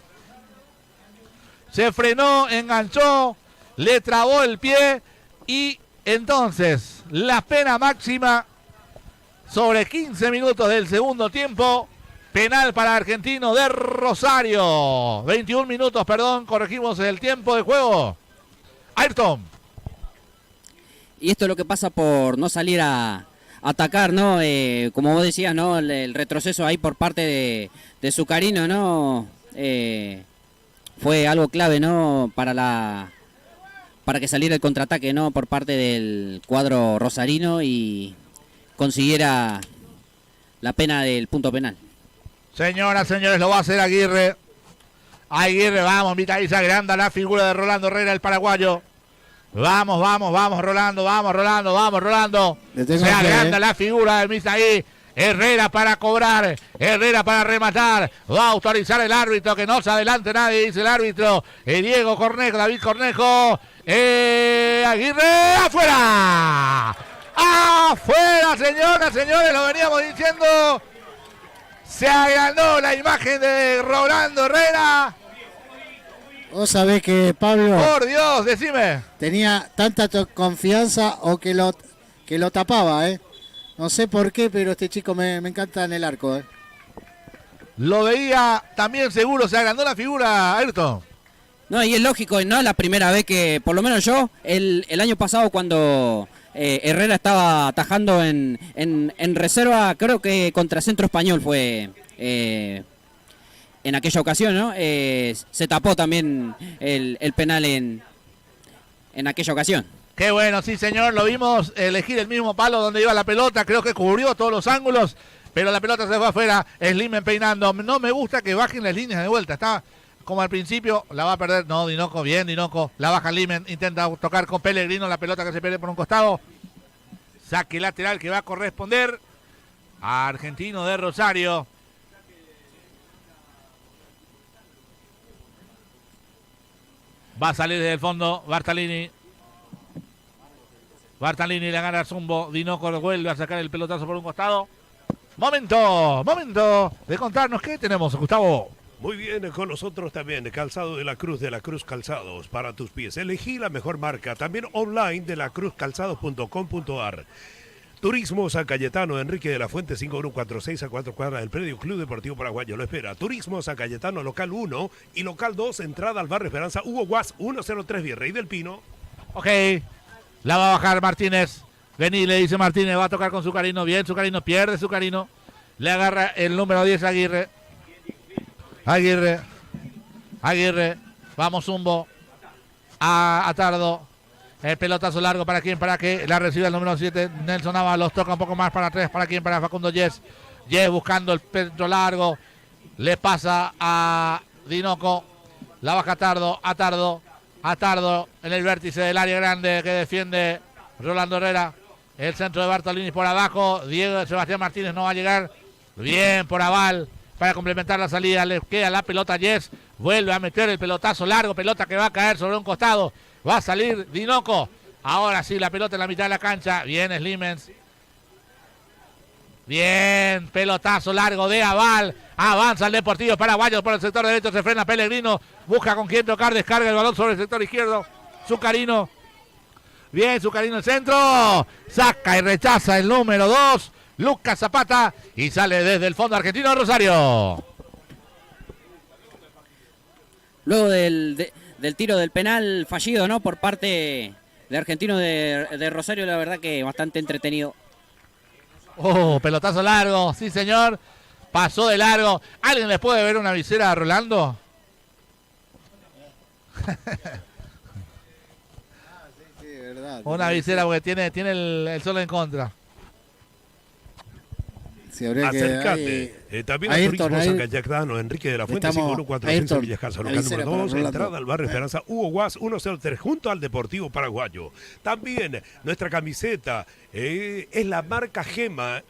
se frenó, enganchó, le trabó el pie y entonces la pena máxima sobre 15 minutos del segundo tiempo. Penal para Argentino de Rosario. 21 minutos, perdón, corregimos el tiempo de juego. Ayrton. Y esto es lo que pasa por no salir a atacar, ¿no? Como vos decías, ¿no? El retroceso ahí por parte de Zucarino, ¿no? Fue algo clave, ¿no? Para que saliera el contraataque, ¿no? Por parte del cuadro rosarino y consiguiera la pena del punto penal. Señoras, señores, lo va a hacer Aguirre. Aguirre, vamos, Vitaí se agranda la figura de Rolando Herrera, el paraguayo. Vamos, Rolando. Se agranda la figura del Vitaí. Herrera para cobrar, Herrera para rematar. Va a autorizar el árbitro, que no se adelante nadie, dice el árbitro. Diego Cornejo, David Cornejo. Aguirre, afuera. Afuera, señoras, señores, lo veníamos diciendo. Se agrandó la imagen de Rolando Herrera. Vos sabés que Pablo... Por Dios, decime. Tenía tanta confianza o que lo tapaba, ¿eh? No sé por qué, pero este chico me encanta en el arco, ¿eh? Lo veía también seguro, se agrandó la figura, Ayrton. No, y es lógico, no es la primera vez que, por lo menos yo, el año pasado cuando Herrera estaba atajando en reserva, creo que contra Centro Español fue en aquella ocasión, ¿no? Se tapó también el penal en aquella ocasión. Qué bueno, sí señor, lo vimos elegir el mismo palo donde iba la pelota, creo que cubrió todos los ángulos, pero la pelota se fue afuera, Slimen peinando. No me gusta que bajen las líneas de vuelta, está como al principio, la va a perder, no, Dinoco, bien Dinoco, la baja Slimen, intenta tocar con Pellegrino la pelota que se pierde por un costado. Saque lateral que va a corresponder a Argentino de Rosario. Va a salir desde el fondo Bartalini. Bartalini le gana a Zumbo. Dinoco vuelve a sacar el pelotazo por un costado. Momento de contarnos qué tenemos, Gustavo. Muy bien, con nosotros también Calzado de la Cruz Calzados para tus pies. Elegí la mejor marca, también online de lacruzcalzados.com.ar. Turismo San Cayetano, Enrique de la Fuente, 5146 a 4 cuadras del predio Club Deportivo Paraguayo. Lo espera. Turismo San Cayetano, local 1 y local 2, entrada al barrio Esperanza. Hugo Guas, 103 Virrey del Pino. Ok, la va a bajar Martínez. Vení, le dice Martínez, va a tocar con Zucarino. Bien, Zucarino, pierde Zucarino. Le agarra el número 10 Aguirre. Aguirre. Vamos Zumbo. A Tardo. El pelotazo largo para quién, para que la reciba el número 7. Nelson Ábalos toca un poco más para 3. ¿Para quién? Para Facundo Yes. Yes buscando el pecho largo. Le pasa a Dinoco. La baja a Tardo. A Tardo en el vértice del área grande que defiende Rolando Herrera. El centro de Bartolini por abajo. Diego Sebastián Martínez no va a llegar. Bien por Aval para complementar la salida. Le queda la pelota a Yes. Vuelve a meter el pelotazo largo. Pelota que va a caer sobre un costado. Va a salir Dinoco. Ahora sí, la pelota en la mitad de la cancha. Bien Slimens. Bien, pelotazo largo de Aval. Avanza el Deportivo Paraguayo por el sector derecho. Se frena Pellegrino. Busca con quién tocar. Descarga el balón sobre el sector izquierdo. Zucarino. Bien, Zucarino el centro. Saca y rechaza el número 2. Lucas Zapata. Y sale desde el fondo Argentino de Rosario. Luego del tiro del penal fallido, ¿no? Por parte de Argentino de Rosario, la verdad que bastante entretenido. Oh, pelotazo largo, sí señor. Pasó de largo. ¿Alguien les puede ver una visera a Rolando? Sí, verdad. Una visera porque tiene el sol en contra. Sí, habría Acércate. También a Ayrton, Turismo San Cayetano, Enrique de la Fuente, 51400 Villa Casa, local número 2, entrada al barrio Esperanza, Hugo Guas, 103, junto al Deportivo Paraguayo. También nuestra camiseta es la marca Gema.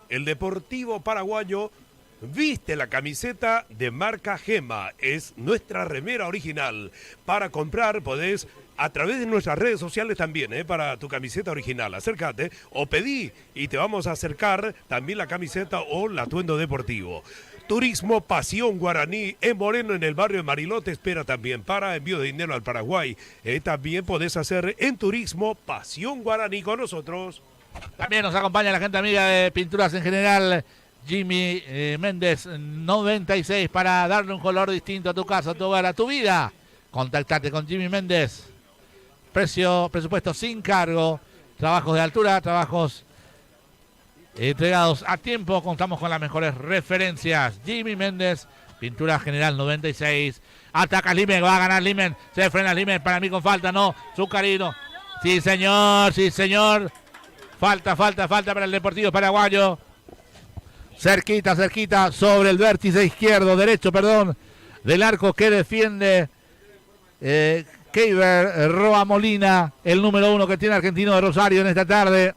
El Deportivo Paraguayo viste la camiseta de marca Gema. Es nuestra remera original. Para comprar podés a través de nuestras redes sociales también, para tu camiseta original. Acércate o pedí y te vamos a acercar también la camiseta o el atuendo deportivo. Turismo Pasión Guaraní en Moreno, en el barrio de Marilote, espera también para envío de dinero al Paraguay. También podés hacer en Turismo Pasión Guaraní con nosotros. También nos acompaña la gente amiga de Pinturas en General, Jimmy Méndez 96, para darle distinto a tu casa, a tu hogar, a tu vida. Contactate con Jimmy Méndez. Presupuesto sin cargo, trabajos de altura, trabajos entregados a tiempo. Contamos con las mejores referencias. Jimmy Méndez, Pintura General 96. Ataca Limen, va a ganar Limen. Se frena Limen, para mí con falta, no. Zucarino. Sí, señor. Falta para el Deportivo Paraguayo. Cerquita, sobre el vértice derecho, del arco que defiende Keiber Roa Molina, el número 1 que tiene Argentino de Rosario en esta tarde.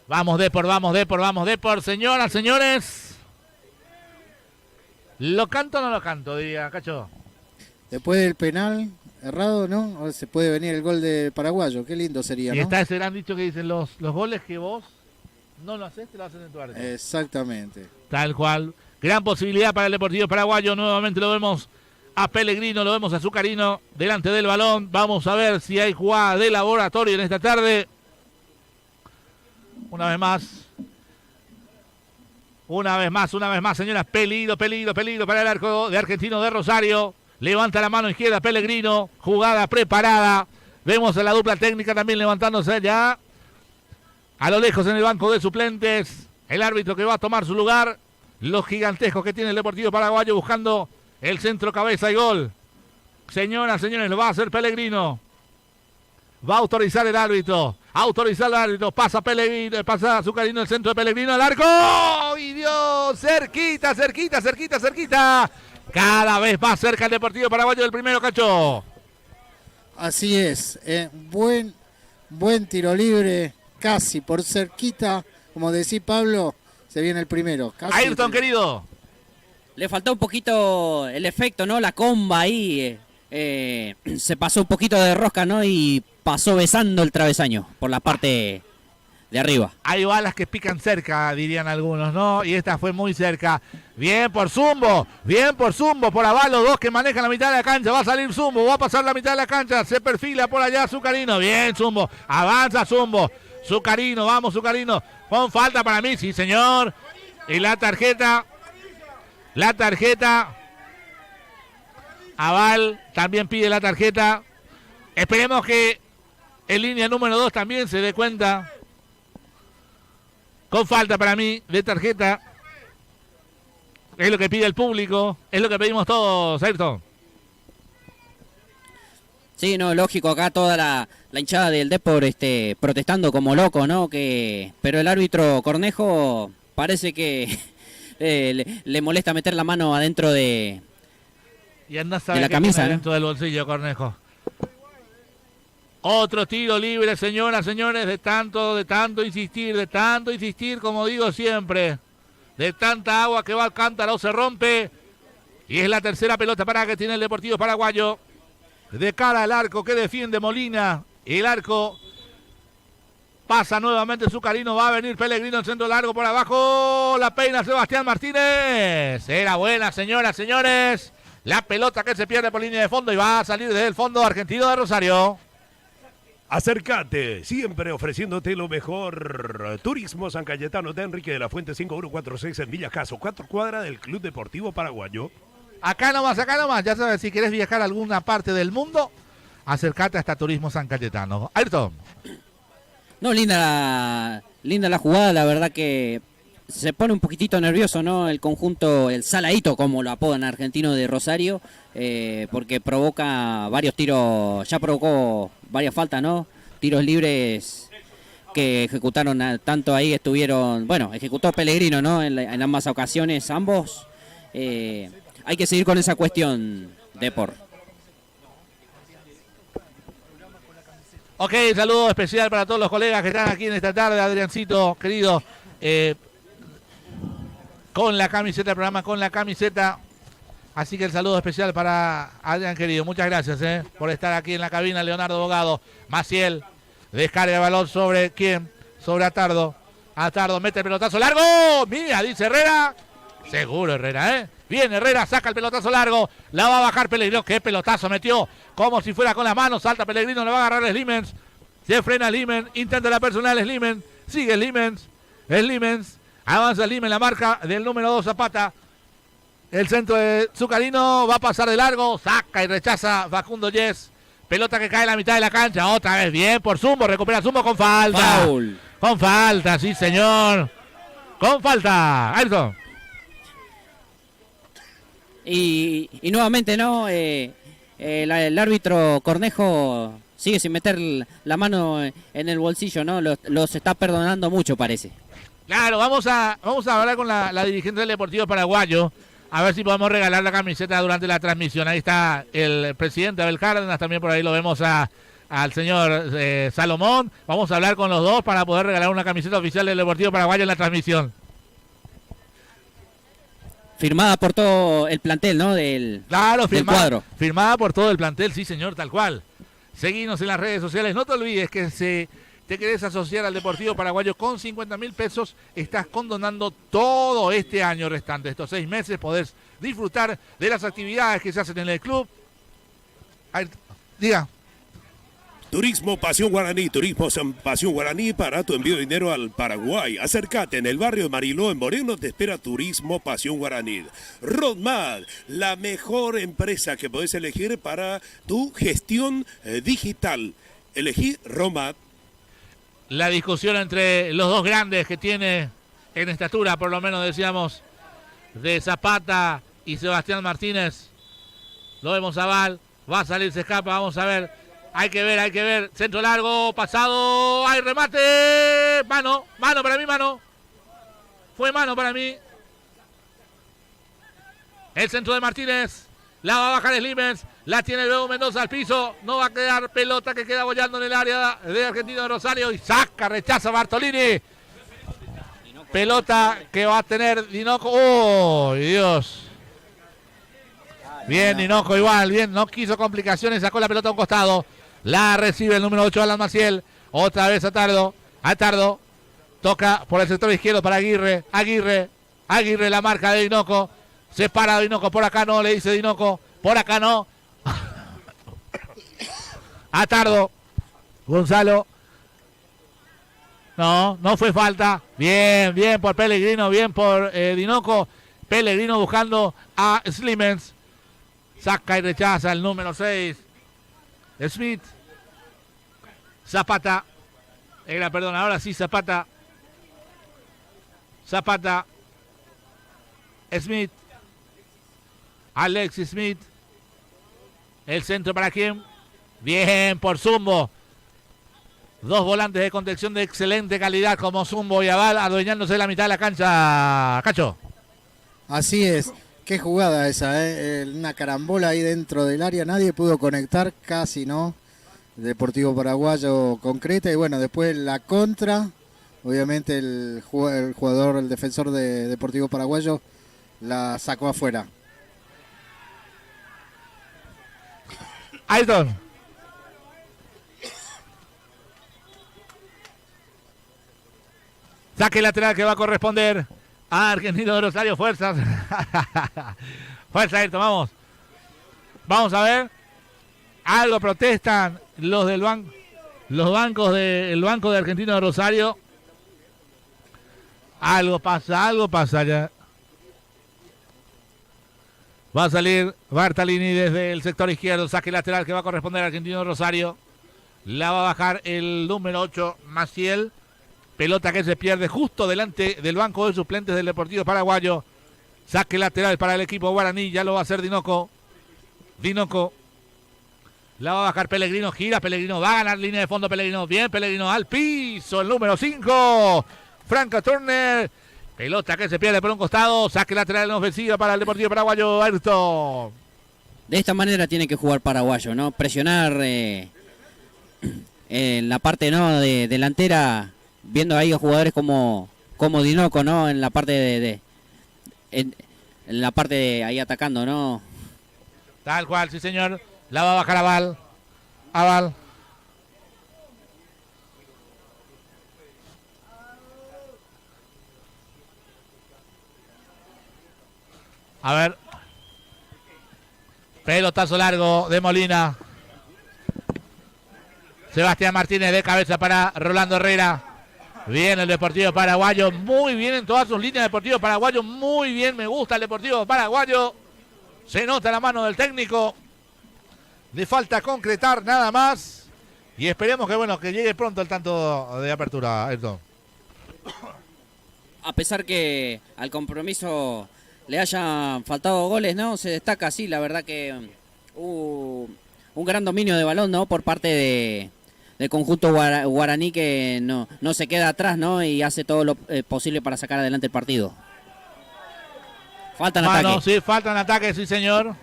Vamos Depor, señoras, señores. ¿Lo canto o no lo canto, diría Cacho? Después del penal errado, ¿no? Ahora se puede venir el gol de Paraguayo. Qué lindo sería, Y ¿no? está ese gran dicho que dicen los goles que vos no lo haces, te lo hacen en tu arco. Exactamente. Tal cual. Gran posibilidad para el Deportivo Paraguayo. Nuevamente lo vemos a Pellegrino, lo vemos a Zucarino delante del balón. Vamos a ver si hay jugada de laboratorio en esta tarde. Una vez más, señoras. Peligro para el arco de Argentino de Rosario. Levanta la mano izquierda Pellegrino. Jugada preparada. Vemos a la dupla técnica también levantándose ya. A lo lejos en el banco de suplentes. El árbitro que va a tomar su lugar. Los gigantescos que tiene el Deportivo Paraguayo buscando el centro, cabeza y gol. Señoras, señores, lo va a hacer Pellegrino. Va a autorizar el árbitro. Pasa Pellegrino, pasa Zucarino, el centro de Pellegrino al arco. ¡Y Dios! Cerquita. Cada vez más cerca el Deportivo Paraguayo del primero, Cacho. Así es. Buen tiro libre, casi por cerquita. Como decía Pablo, se viene el primero. Casi Ayrton, querido. Le faltó un poquito el efecto, ¿no? La comba ahí. Se pasó un poquito de rosca, ¿no? Y pasó besando el travesaño por la parte de arriba. Hay balas que pican cerca, dirían algunos, ¿no? Y esta fue muy cerca. Bien por Zumbo, por Aval, los dos que manejan la mitad de la cancha. Va a salir Zumbo, va a pasar la mitad de la cancha. Se perfila por allá Zucarino. Bien, Zumbo. Avanza Zumbo. Zucarino, vamos Zucarino. Con falta para mí, sí señor. Y la tarjeta. Aval también pide la tarjeta. Esperemos que en línea número 2 también se dé cuenta. Con falta para mí de tarjeta. Es lo que pide el público. Es lo que pedimos todos, Ayrton. Sí, no, lógico, acá toda la hinchada del Depor protestando como loco, ¿no? Pero el árbitro Cornejo parece que le molesta meter la mano adentro de la camisa, ¿no? Dentro del bolsillo, Cornejo. Otro tiro libre, señoras, señores, de tanto insistir, como digo siempre. De tanta agua que va al cántaro, se rompe. Y es la tercera pelota parada que tiene el Deportivo Paraguayo. De cara al arco que defiende Molina. El arco pasa nuevamente Zucarino. Va a venir Pellegrino en centro largo por abajo. La peina Sebastián Martínez. Era buena, señoras, señores. La pelota que se pierde por línea de fondo y va a salir desde el fondo Argentino de Rosario. Acércate, siempre ofreciéndote lo mejor. Turismo San Cayetano de Enrique de la Fuente 5146 en Villa Caso, 4 cuadras del Club Deportivo Paraguayo. Acá nomás. Ya sabes, si querés viajar a alguna parte del mundo, acércate hasta Turismo San Cayetano. Ayrton. No, linda la jugada, la verdad que se pone un poquitito nervioso, ¿no? El conjunto, el Saladito, como lo apodan Argentino de Rosario, porque provoca varios tiros, ya provocó varias faltas, ¿no? Tiros libres que ejecutaron tanto ahí, ejecutó Pellegrino, ¿no? En ambas ocasiones, ambos. Hay que seguir con esa cuestión, Depor. Ok, saludo especial para todos los colegas que están aquí en esta tarde. Adriancito, querido, con la camiseta del programa, con la camiseta. Así que el saludo especial para Adrián, querido. Muchas gracias por estar aquí en la cabina. Leonardo Bogado, Maciel, descarga el balón sobre quién, sobre Atardo. Atardo mete el pelotazo largo. Mira, dice Herrera. Seguro Herrera, Bien, Herrera saca el pelotazo largo. La va a bajar Pellegrino. Qué pelotazo metió. Como si fuera con las manos. Salta Pellegrino. Le va a agarrar Slimens. Se frena Slimens. Intenta la personal Slimens. Sigue Slimens. Avanza Slimens. La marca del número 2 Zapata. El centro de Zucarino. Va a pasar de largo. Saca y rechaza Facundo Yes. Pelota que cae en la mitad de la cancha. Otra vez. Bien por Zumbo. Recupera Zumbo con falta. Foul. Con falta, sí señor. Con falta. Ayrton. Y nuevamente, ¿no? El árbitro Cornejo sigue sin meter la mano en el bolsillo, ¿no? Los está perdonando mucho, parece. Claro, vamos a hablar con la dirigente del Deportivo Paraguayo, a ver si podemos regalar la camiseta durante la transmisión. Ahí está el presidente Abel Cárdenas, también por ahí lo vemos al señor Salomón. Vamos a hablar con los dos para poder regalar una camiseta oficial del Deportivo Paraguayo en la transmisión. Firmada por todo el plantel, ¿no? Del cuadro. Firmada por todo el plantel, sí señor, tal cual. Seguinos en las redes sociales. No te olvides que si te querés asociar al Deportivo Paraguayo con 50.000 pesos, estás condonando todo este año restante. Estos 6 meses podés disfrutar de las actividades que se hacen en el club. Diga. Turismo Pasión Guaraní, Pasión Guaraní para tu envío de dinero al Paraguay. Acércate en el barrio de Mariló, en Moreno, te espera Turismo Pasión Guaraní. Rodmad, la mejor empresa que podés elegir para tu gestión digital. Elegí Rodmad. La discusión entre los dos grandes que tiene en estatura, por lo menos decíamos, de Zapata y Sebastián Martínez. Lo vemos a Val, va a salir, se escapa, vamos a ver. Hay que ver. Centro largo, pasado. ¡Hay remate! Mano para mí, mano. Fue mano para mí. El centro de Martínez. La va a bajar Slimens. La tiene luego Mendoza al piso. No va a quedar pelota que queda bollando en el área de Argentino de Rosario. Y saca, rechaza Bartolini. Pelota que va a tener Dinoco. ¡Oh, Dios! Bien, Dinoco igual. Bien, no quiso complicaciones. Sacó la pelota a un costado. La recibe el número 8, Alan Maciel. Otra vez a Tardo. Toca por el sector izquierdo para Aguirre. Aguirre la marca de Dinoco. Se para Dinoco. Por acá no, le dice Dinoco. Por acá no. A Tardo. Gonzalo. No fue falta. Bien por Pellegrino, bien por Dinoco. Pellegrino buscando a Slimens. Saca y rechaza el número 6. Smith. Zapata. Ahora sí Zapata. Smith. Alexis Smith. El centro para quién. Bien por Zumbo. Dos volantes de contención de excelente calidad como Zumbo y Aval, adueñándose de la mitad de la cancha. Cacho. Así es. Qué jugada esa, una carambola ahí dentro del área. Nadie pudo conectar, casi no. Deportivo Paraguayo concreta. Y bueno, después la contra. Obviamente el jugador, el defensor de Deportivo Paraguayo la sacó afuera. Ayrton. Saque lateral que va a corresponder a Argentino de Rosario. Fuerzas. Fuerza, Ayrton, vamos. Vamos a ver. Algo protestan los del banco. Los bancos del banco de Argentino de Rosario. Algo pasa ya. Va a salir Bartalini desde el sector izquierdo. Saque lateral que va a corresponder a Argentino de Rosario. La va a bajar el número 8, Maciel. Pelota que se pierde justo delante del banco de suplentes del Deportivo Paraguayo. Saque lateral para el equipo guaraní. Ya lo va a hacer Dinoco. La va a bajar Pellegrino. Gira Pellegrino. Va a ganar línea de fondo Pellegrino. Bien Pellegrino al piso. El número 5. Franca Turner. Pelota que se pierde por un costado. Saque lateral en ofensiva para el Deportivo Paraguayo. Ayrton. De esta manera tiene que jugar Paraguayo, ¿no? Presionar en la parte no de delantera. Viendo ahí a jugadores como Dinoco, ¿no? En la parte en la parte de ahí atacando, ¿no? Tal cual, sí señor. La va a bajar Aval. A ver. Pelotazo largo de Molina. Sebastián Martínez de cabeza para Rolando Herrera. Bien el Deportivo Paraguayo, muy bien en todas sus líneas. Deportivo Paraguayo, muy bien, me gusta el Deportivo Paraguayo. Se nota la mano del técnico. Le falta concretar nada más. Y esperemos que llegue pronto el tanto de apertura, Ayrton. A pesar que al compromiso le hayan faltado goles, ¿no? Se destaca así, la verdad que un gran dominio de balón, ¿no? Por parte del conjunto guaraní que no se queda atrás, ¿no? Y hace todo lo posible para sacar adelante el partido. Faltan ataques. Sí, faltan ataques, sí señor.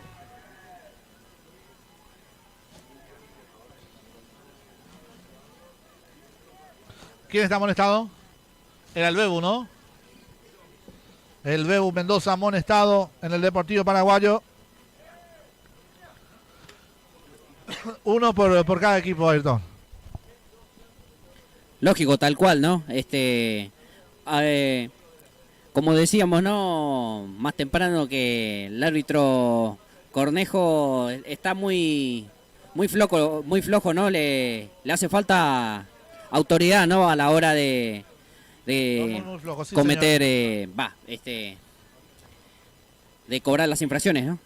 ¿Quién está amonestado? Era el Bebu, ¿no? El Bebu Mendoza amonestado en el Deportivo Paraguayo. Uno por cada equipo, Ayrton. Lógico, tal cual, ¿no? Como decíamos, ¿no? Más temprano que el árbitro Cornejo está muy flojo, ¿no? Le hace falta autoridad, ¿no? A la hora de muy flojo, sí, cometer, de cobrar las infracciones, ¿no?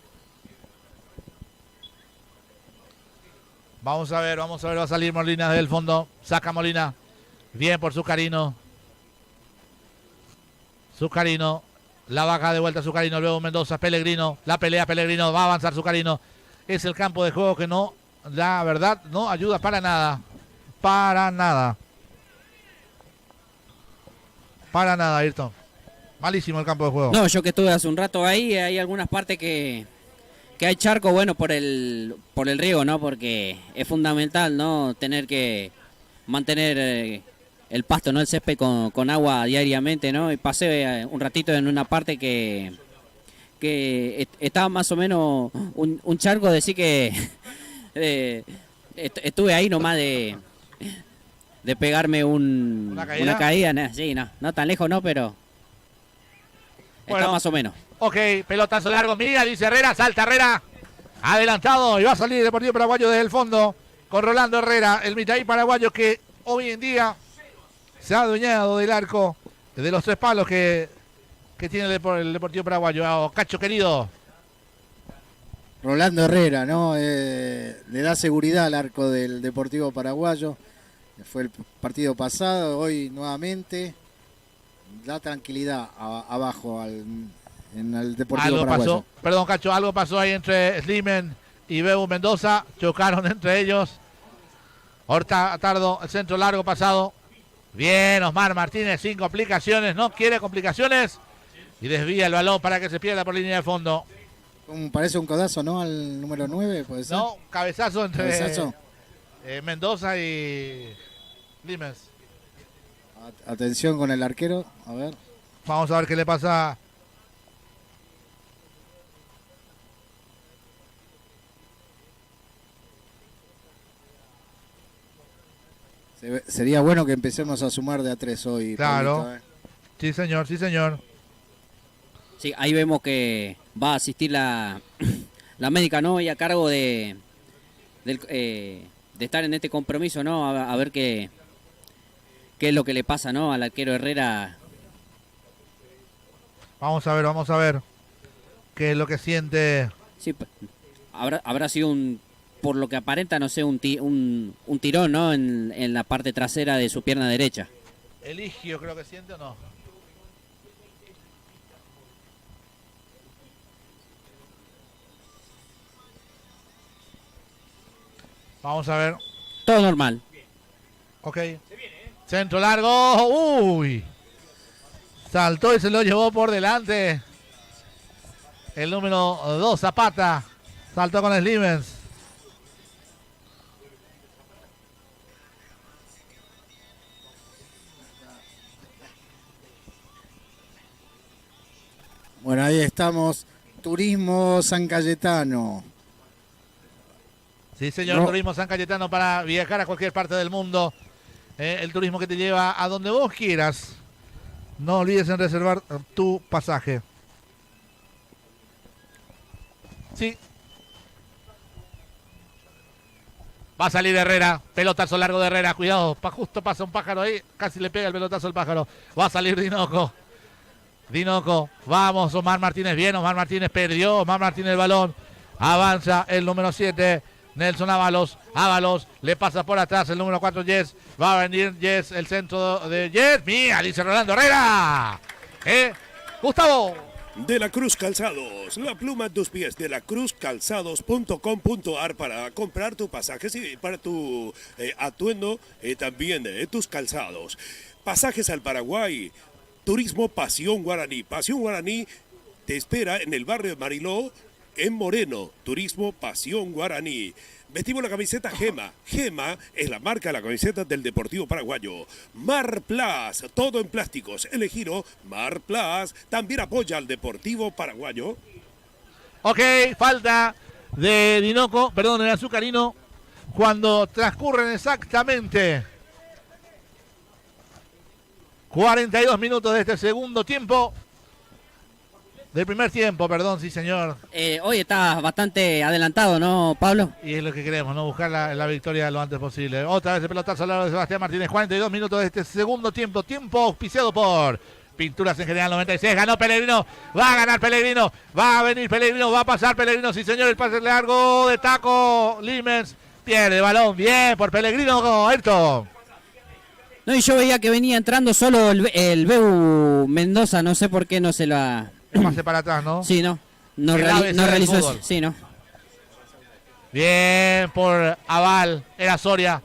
Vamos a ver, va a salir Molina desde el fondo. Saca Molina. Bien por Zucarino. La baja de vuelta Zucarino, luego Mendoza, Pellegrino. La pelea Pellegrino, va a avanzar Zucarino. Es el campo de juego que no, la verdad, no ayuda para nada. Para nada, Ayrton. Malísimo el campo de juego. No, yo que estuve hace un rato ahí, hay algunas partes que que hay charco, bueno, por el riego, ¿no? Porque es fundamental, ¿no? Tener que mantener el pasto, ¿no? El césped con agua diariamente, ¿no? Y pasé un ratito en una parte que estaba más o menos un charco, decir que estuve ahí nomás de pegarme ¿Una caída? una caída, ¿no? Sí, no tan lejos, no, pero Bueno. está más o menos. Ok, pelotazo largo, mira, dice Herrera, salta Herrera, adelantado y va a salir Deportivo Paraguayo desde el fondo con Rolando Herrera, el mitad paraguayo que hoy en día se ha adueñado del arco de los 3 palos que tiene el Deportivo Paraguayo. Cacho querido. Rolando Herrera, ¿no? Le da seguridad al arco del Deportivo Paraguayo. Fue el partido pasado, hoy nuevamente. Da tranquilidad abajo en el Deportivo Algo Paraguayo. pasó, perdón Cacho, algo pasó ahí entre Slimen y Bebu Mendoza, chocaron entre ellos. Horta Tardo, el centro largo pasado. Bien, Osmar Martínez sin complicaciones, no quiere complicaciones y desvía el balón para que se pierda por línea de fondo. Parece un codazo, ¿no? Al número 9, ¿puede ser? No, cabezazo entre Cabezazo. Mendoza y Limens. Atención con el arquero, a ver. Vamos a ver qué le pasa. Sería bueno que empecemos a sumar de a 3 hoy. Claro. Pablito, Sí, señor, sí, señor. Sí, ahí vemos que va a asistir la médica, ¿no? Y a cargo de estar en este compromiso, ¿no? A ver qué es lo que le pasa, ¿no? Al arquero Herrera. Vamos a ver qué es lo que siente. Sí, habrá sido por lo que aparenta, no sé, un tirón, ¿no? En la parte trasera de su pierna derecha. Eligio creo que siente o no. Vamos a ver. Todo normal. Ok. Centro largo. Uy. Saltó y se lo llevó por delante. El número 2, Zapata. Saltó con Slimens. Bueno, ahí estamos. Turismo San Cayetano. Sí, señor, No. Turismo San Cayetano para viajar a cualquier parte del mundo. El turismo que te lleva a donde vos quieras. No olvides en reservar tu pasaje. Sí. Va a salir Herrera. Pelotazo largo de Herrera. Cuidado. Justo pasa un pájaro ahí. Casi le pega el pelotazo al pájaro. Va a salir Dinoco. Dinoco. Vamos, Omar Martínez. Bien, Omar Martínez perdió. Omar Martínez el balón. Avanza el número 7. Nelson Ábalos. Ábalos le pasa por atrás el número 4, Yes. Va a venir Yes, el centro de Yes. Mira, dice Rolando Herrera. Gustavo. De la Cruz Calzados, la pluma en tus pies, de la cruzcalzados.com.ar para comprar tu pasaje, sí, para tu atuendo, también tus calzados. Pasajes al Paraguay, Turismo Pasión Guaraní. Pasión Guaraní te espera en el barrio de Mariló, en Moreno. Turismo Pasión Guaraní. Vestimos la camiseta Gema. Gema es la marca de la camiseta del Deportivo Paraguayo. Mar Plus, todo en plásticos. El giro Mar Plus también apoya al Deportivo Paraguayo. Ok, falta de Dinoco, perdón, el azucarino, cuando transcurren exactamente 42 minutos de este segundo tiempo. Del primer tiempo, perdón, sí señor. Hoy está bastante adelantado, ¿no, Pablo? Y es lo que queremos, ¿no? Buscar la victoria lo antes posible. Otra vez el pelotazo al lado de Sebastián Martínez. 42 minutos de este segundo tiempo. Tiempo auspiciado por Pinturas en General 96. Ganó Pellegrino. Va a ganar Pellegrino. Va a venir Pellegrino. Va a pasar Pellegrino. Sí, señor. El pase largo de taco. Limens pierde el balón. Bien por Pellegrino, Ayrton. No, y yo veía que venía entrando solo el Bebu Mendoza. No sé por qué no se la... El pase para atrás, ¿no? Sí, no. No, El ABC no del realizó fútbol. eso. Sí, no. Bien por Aval. Era Soria.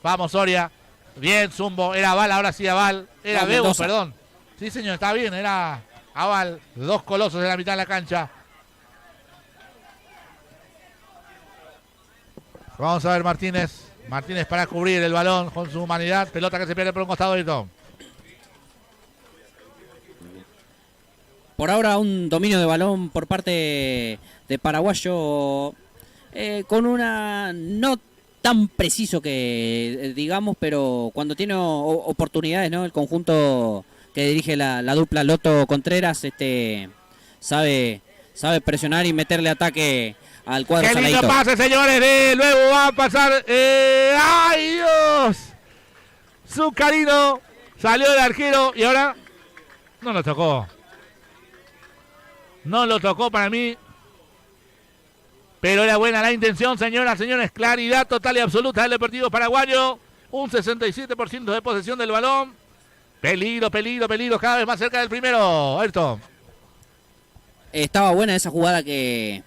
Vamos, Soria. Bien, Zumbo. Era Aval, ahora sí Aval. Era No, Bebu, Mendoza. perdón. Sí, señor, está bien. Era Aval. Dos colosos en la mitad de la cancha. Vamos a ver Martínez. Martínez para cubrir el balón con su humanidad. Pelota que se pierde por un costado, Ayrton. Por ahora un dominio de balón por parte de Paraguayo con una no tan preciso que digamos, pero cuando tiene oportunidades, ¿no? El conjunto que dirige la dupla Loto Contreras sabe presionar y meterle ataque al cuadro. ¡Qué lindo saladito! pase, señores! Luego va a pasar. ¡Ay, Dios! Zucarino salió del arquero y ahora no lo tocó. No lo tocó para mí. Pero era buena la intención, señoras, señores. Claridad total y absoluta del Deportivo Paraguayo. Un 67% de posesión del balón. Peligro, peligro, peligro. Cada vez más cerca del primero. Ayrton. Estaba buena esa jugada que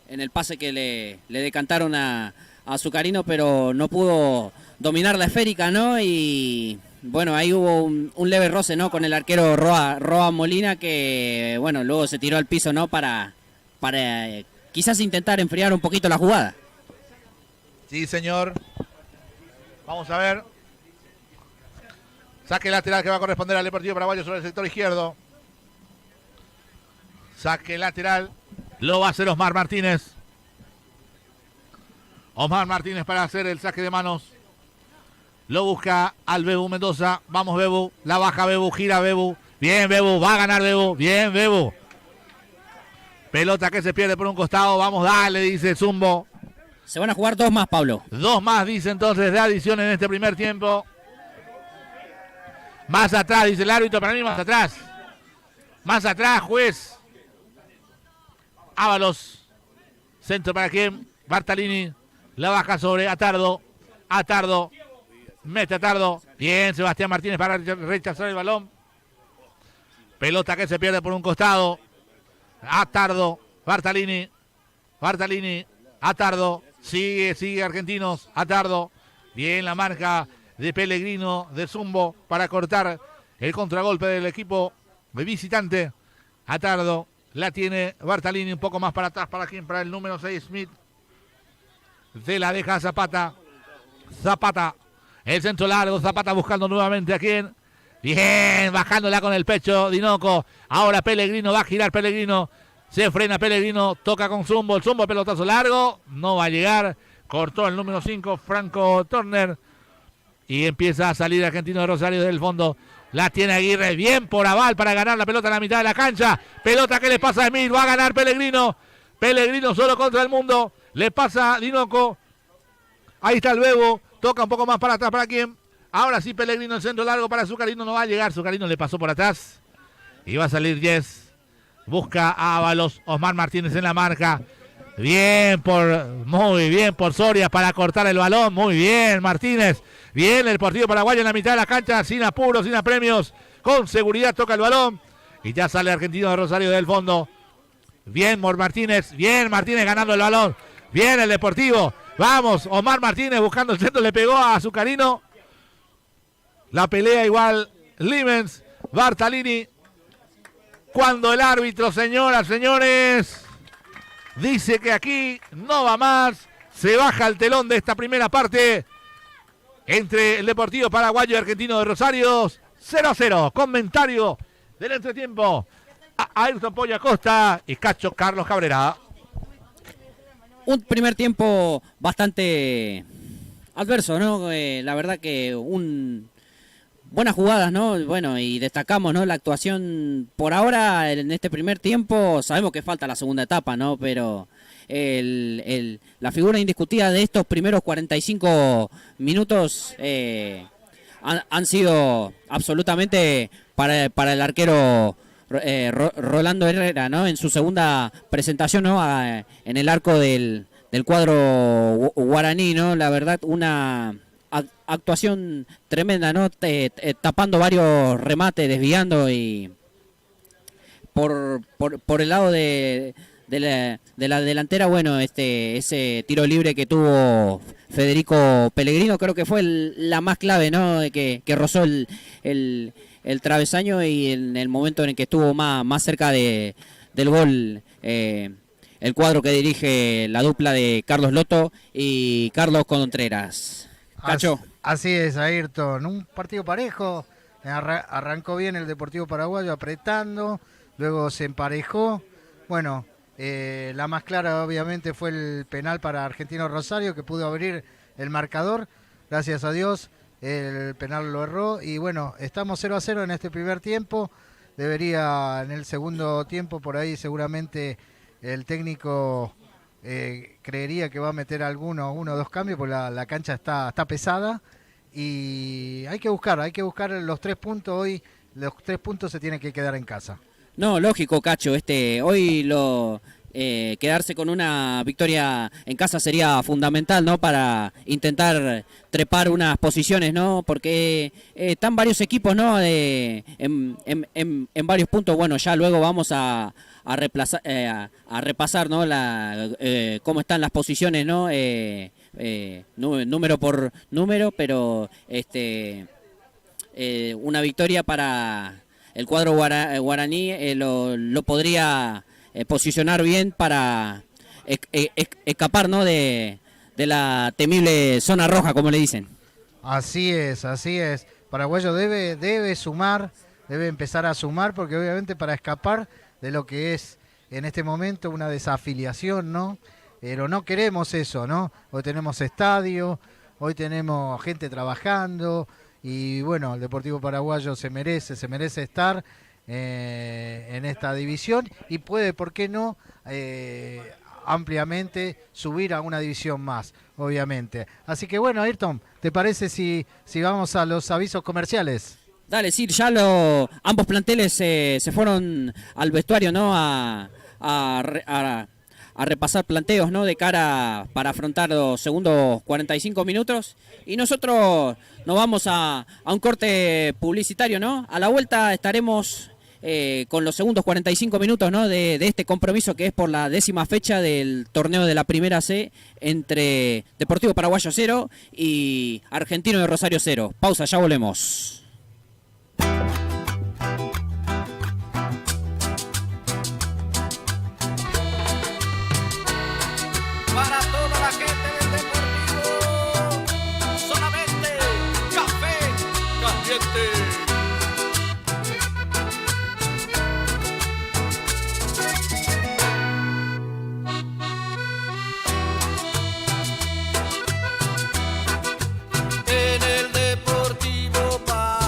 en el pase que le decantaron a Zucarino, pero no pudo dominar la esférica, ¿no? Y bueno, ahí hubo un leve roce, ¿no? Con el arquero Roa Molina, que bueno, luego se tiró al piso, ¿no? Para quizás intentar enfriar un poquito la jugada. Sí, señor. Vamos a ver. Saque lateral que va a corresponder al Deportivo Paraguayo sobre el sector izquierdo. Saque lateral. Lo va a hacer Osmar Martínez. Osmar Martínez para hacer el saque de manos. Lo busca al Bebu Mendoza. Vamos, Bebu. La baja Bebu. Gira Bebu. Bien, Bebu. Va a ganar Bebu. Bien, Bebu. Pelota que se pierde por un costado. Vamos, dale, dice Zumbo. Se van a jugar dos más, Pablo. Dos más, dice entonces, de adición en este primer tiempo. Más atrás, dice el árbitro. Para mí, más atrás. Más atrás, juez. Ábalos. Centro para quién. Bartalini. La baja sobre Atardo. Atardo. Mete Atardo. Bien, Sebastián Martínez para rechazar el balón. Pelota que se pierde por un costado. Atardo. Bartalini. Bartalini. Atardo. Sigue Argentinos. Atardo. Bien la marca de Pellegrino de Zumbo para cortar el contragolpe del equipo visitante. Atardo. La tiene Bartalini un poco más para atrás. ¿Para quién? Para el número 6, Smith. Se la deja Zapata. Zapata. El centro largo. Zapata buscando nuevamente a quién. Bien. Bajándola con el pecho. Dinoco. Ahora Pellegrino. Va a girar Pellegrino. Se frena Pellegrino. Toca con Zumbo. El Zumbo pelotazo largo. No va a llegar. Cortó el número 5. Franco Turner. Y empieza a salir Argentino de Rosario del fondo. La tiene Aguirre, bien por aval para ganar la pelota en la mitad de la cancha. Pelota que le pasa a Smith, va a ganar Pellegrino. Pellegrino solo contra el mundo. Le pasa a Dinoco. Ahí está el Bebo. Toca un poco más para atrás, ¿para quién? Ahora sí Pellegrino, el centro largo para Zucarino. No va a llegar, Zucarino le pasó por atrás. Y va a salir Yes. Busca a Ábalos. Osmar Martínez en la marca. Muy bien por Soria para cortar el balón. Muy bien Martínez. Bien el Deportivo Paraguayo en la mitad de la cancha. Sin apuros, sin apremios. Con seguridad toca el balón. Y ya sale Argentino de Rosario del fondo. Bien Martínez. Bien Martínez ganando el balón. Bien el Deportivo. Vamos, Omar Martínez buscando el centro. Le pegó a Zucarino. La pelea igual Limens. Bartalini. Cuando el árbitro, señoras, señores, dice que aquí no va más, se baja el telón de esta primera parte entre el Deportivo Paraguayo y Argentino de Rosario. 0-0. Comentario del entretiempo. Ayrton Polla Costa y Cacho Carlos Cabrera. Un primer tiempo bastante adverso, ¿no? La verdad que buenas jugadas, ¿no? Bueno, y destacamos, ¿no? La actuación por ahora en este primer tiempo. Sabemos que falta la segunda etapa, ¿no? Pero la figura indiscutida de estos primeros 45 minutos han sido absolutamente para el arquero Rolando Herrera, ¿no? En su segunda presentación, ¿no? En el arco del cuadro guaraní, ¿no? La verdad, una actuación tremenda, ¿no? Tapando varios remates, desviando y por el lado de la delantera, bueno, ese tiro libre que tuvo Federico Pellegrino, creo que fue la más clave, ¿no? Que rozó el travesaño y en el momento en el que estuvo más cerca del gol el el cuadro que dirige la dupla de Carlos Loto y Carlos Contreras. Cacho. Así es, Ayrton. Un partido parejo. Arrancó bien el Deportivo Paraguayo apretando, luego se emparejó. Bueno, la más clara obviamente fue el penal para Argentino Rosario, que pudo abrir el marcador. Gracias a Dios, el penal lo erró. Y bueno, estamos 0-0 en este primer tiempo. Debería en el segundo tiempo, por ahí seguramente el técnico creería que va a meter uno o dos cambios, porque la cancha está pesada. Y hay que buscar los 3 puntos hoy. Los 3 puntos se tienen que quedar en casa. No, lógico, Cacho. Hoy quedarse con una victoria en casa sería fundamental, ¿no? Para intentar trepar unas posiciones, ¿no? Porque están varios equipos, ¿no? En varios puntos. Bueno, ya luego vamos a repasar, ¿no? Cómo están las posiciones, ¿no? Número por número, pero una victoria para el cuadro guaraní lo podría posicionar bien para escapar, ¿no? de la temible zona roja, como le dicen. Así es. Paraguayo debe sumar, debe empezar a sumar, porque obviamente para escapar de lo que es en este momento una desafiliación, ¿no? Pero no queremos eso, ¿no? Hoy tenemos estadio, hoy tenemos gente trabajando y bueno, el Deportivo Paraguayo se merece estar en esta división y puede, ¿por qué no?, ampliamente subir a una división más, obviamente. Así que bueno, Ayrton, ¿te parece si vamos a los avisos comerciales? Dale, sí, ya ambos planteles se fueron al vestuario, ¿no? A repasar planteos, ¿no? De cara para afrontar los segundos 45 minutos. Y nosotros nos vamos a un corte publicitario, ¿no? A la vuelta estaremos con los segundos 45 minutos, ¿no? De este compromiso que es por la 10ª fecha del torneo de la Primera C entre Deportivo Paraguayo 0 y Argentino de Rosario 0. Pausa, ya volvemos. Para toda la gente del Deportivo, solamente café caliente. En el Deportivo Paraguayo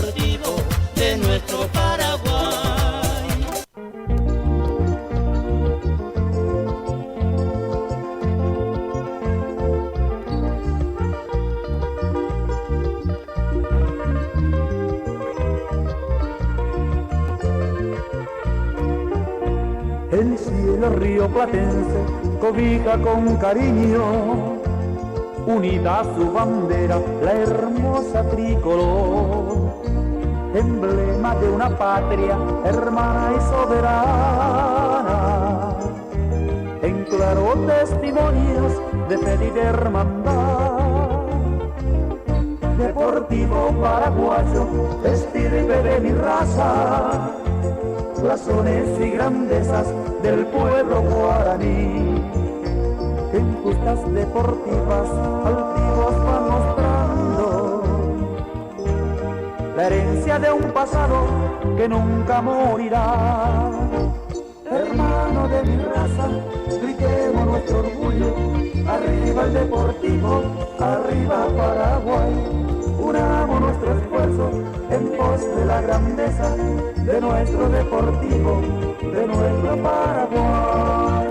deportivo de nuestro Paraguay. El cielo río platense cobija con cariño, unida a su bandera la hermosa tricolor, emblema de una patria hermana y soberana, en claros testimonios de fe y de hermandad. Deportivo paraguayo, estirpe de mi raza, razones y grandezas del pueblo guaraní, que en justas deportivas altivos van mostrando la herencia de un pasado que nunca morirá. Hermano de mi raza, gritemos nuestro orgullo, arriba el deportivo, arriba Paraguay. Unamos nuestro esfuerzo en pos de la grandeza de nuestro deportivo, de nuestro Paraguay.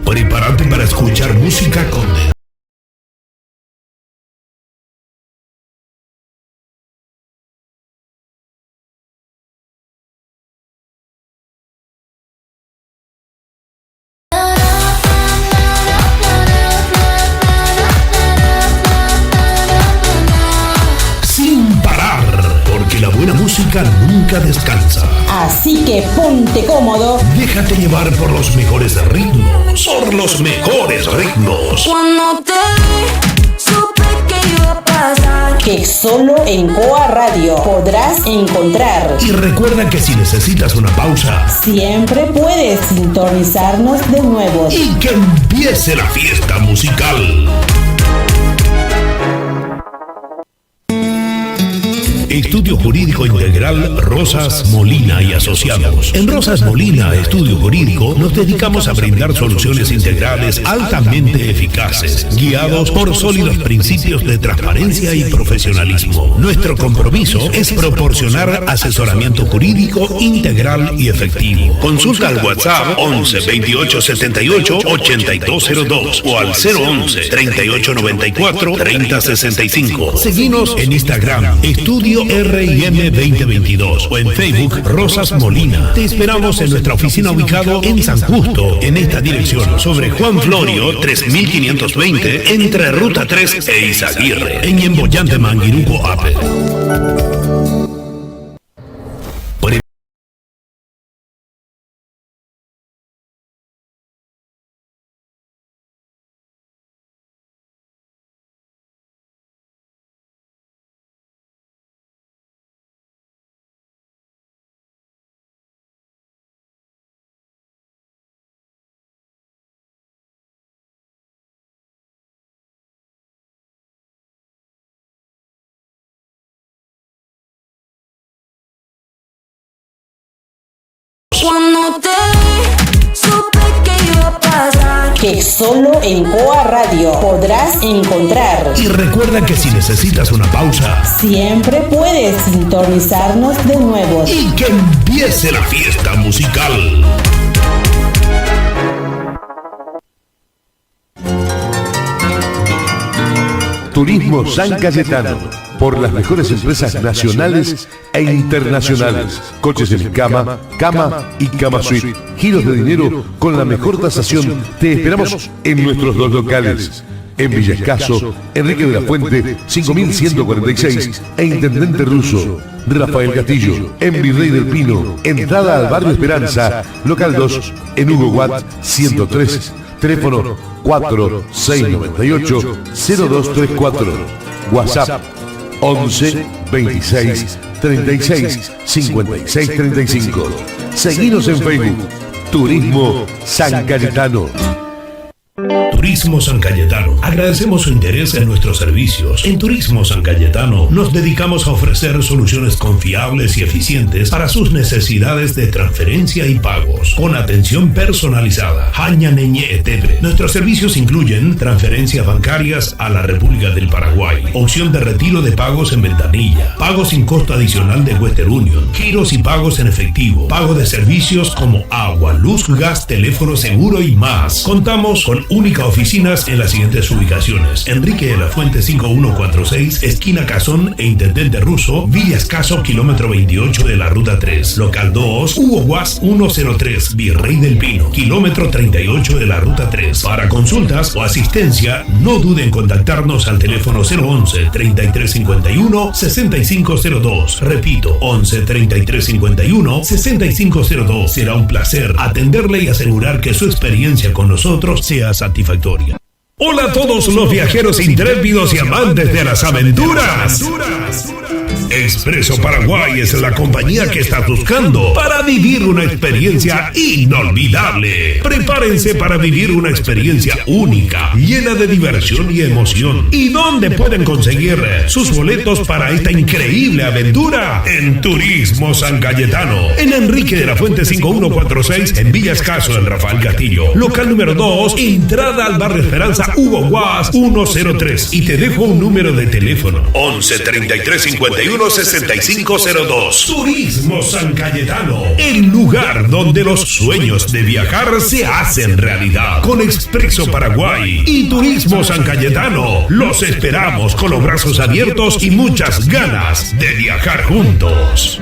Prepárate para escuchar música con Sin parar, porque la buena música nunca descansa. Así que ponte cómodo. Déjate llevar por los mejores ritmos. Por los mejores ritmos. Cuando te vi, supe que iba a pasar. Que solo en Coa Radio podrás encontrar. Y recuerda que si necesitas una pausa, siempre puedes sintonizarnos de nuevo. Y que empiece la fiesta musical. Estudio Jurídico Integral Rosas Molina y Asociados. En Rosas Molina Estudio Jurídico nos dedicamos a brindar soluciones integrales altamente eficaces, guiados por sólidos principios de transparencia y profesionalismo. Nuestro compromiso es proporcionar asesoramiento jurídico integral y efectivo. Consulta al WhatsApp 11 28 78 8202 o al 011 38 94 30 65. Seguinos en Instagram, Estudio R&M 2022 o en Facebook Rosas Molina. Te esperamos en nuestra oficina ubicado en San Justo, en esta dirección, sobre Juan Florio 3520, entre Ruta 3 e Izaguirre, en Embollante Manguiruco, Ape. Cuando te vi, supe que iba a pasar. Que solo en Coa Radio podrás encontrar. Y recuerda que si necesitas una pausa, siempre puedes sintonizarnos de nuevo. Y que empiece la fiesta musical. Turismo San Cayetano, por las mejores empresas nacionales e internacionales. Coches en cama, cama y cama suite. Giros de dinero con la mejor tasación. Te esperamos en nuestros dos locales. En Villa Escaso, Enrique de la Fuente, 5146, e Intendente Russo, Rafael Castillo. En Virrey del Pino, entrada al Barrio Esperanza, local 2, en Hugo Watt 103. Teléfono 4698-0234. WhatsApp 11 26 36 56 35. Seguinos en Facebook. Turismo San Cayetano. Turismo San Cayetano. Agradecemos su interés en nuestros servicios. En Turismo San Cayetano nos dedicamos a ofrecer soluciones confiables y eficientes para sus necesidades de transferencia y pagos, con atención personalizada. Hañaneñe Etebre. Nuestros servicios incluyen transferencias bancarias a la República del Paraguay, opción de retiro de pagos en ventanilla, pago sin costo adicional de Western Union, giros y pagos en efectivo, pago de servicios como agua, luz, gas, teléfono, seguro y más. Contamos con únicas oficinas en las siguientes ubicaciones: Enrique de la Fuente 5146, esquina Cazón e Intendente Russo, Villa Escaso, kilómetro 28 de la Ruta 3. Local 2, Hugo Guas 103, Virrey del Pino, kilómetro 38 de la Ruta 3. Para consultas o asistencia, no duden en contactarnos al teléfono 011 3351 6502. Repito, 11 3351 6502. Será un placer atenderle y asegurar que su experiencia con nosotros sea satisfactoria. Hola a todos los viajeros intrépidos y amantes de las aventuras. Expreso Paraguay es la compañía que estás buscando para vivir una experiencia inolvidable. Prepárense para vivir una experiencia única, llena de diversión y emoción. ¿Y dónde pueden conseguir sus boletos para esta increíble aventura? En Turismo San Cayetano, en Enrique de la Fuente 5146, en Villa Escaso, en Rafael Castillo. Local número 2, entrada al barrio Esperanza, Hugo Guas 103. Y te dejo un número de teléfono: 11 33 51 6502. Turismo San Cayetano, el lugar donde los sueños de viajar se hacen realidad. Con Expreso Paraguay y Turismo San Cayetano, los esperamos con los brazos abiertos y muchas ganas de viajar juntos.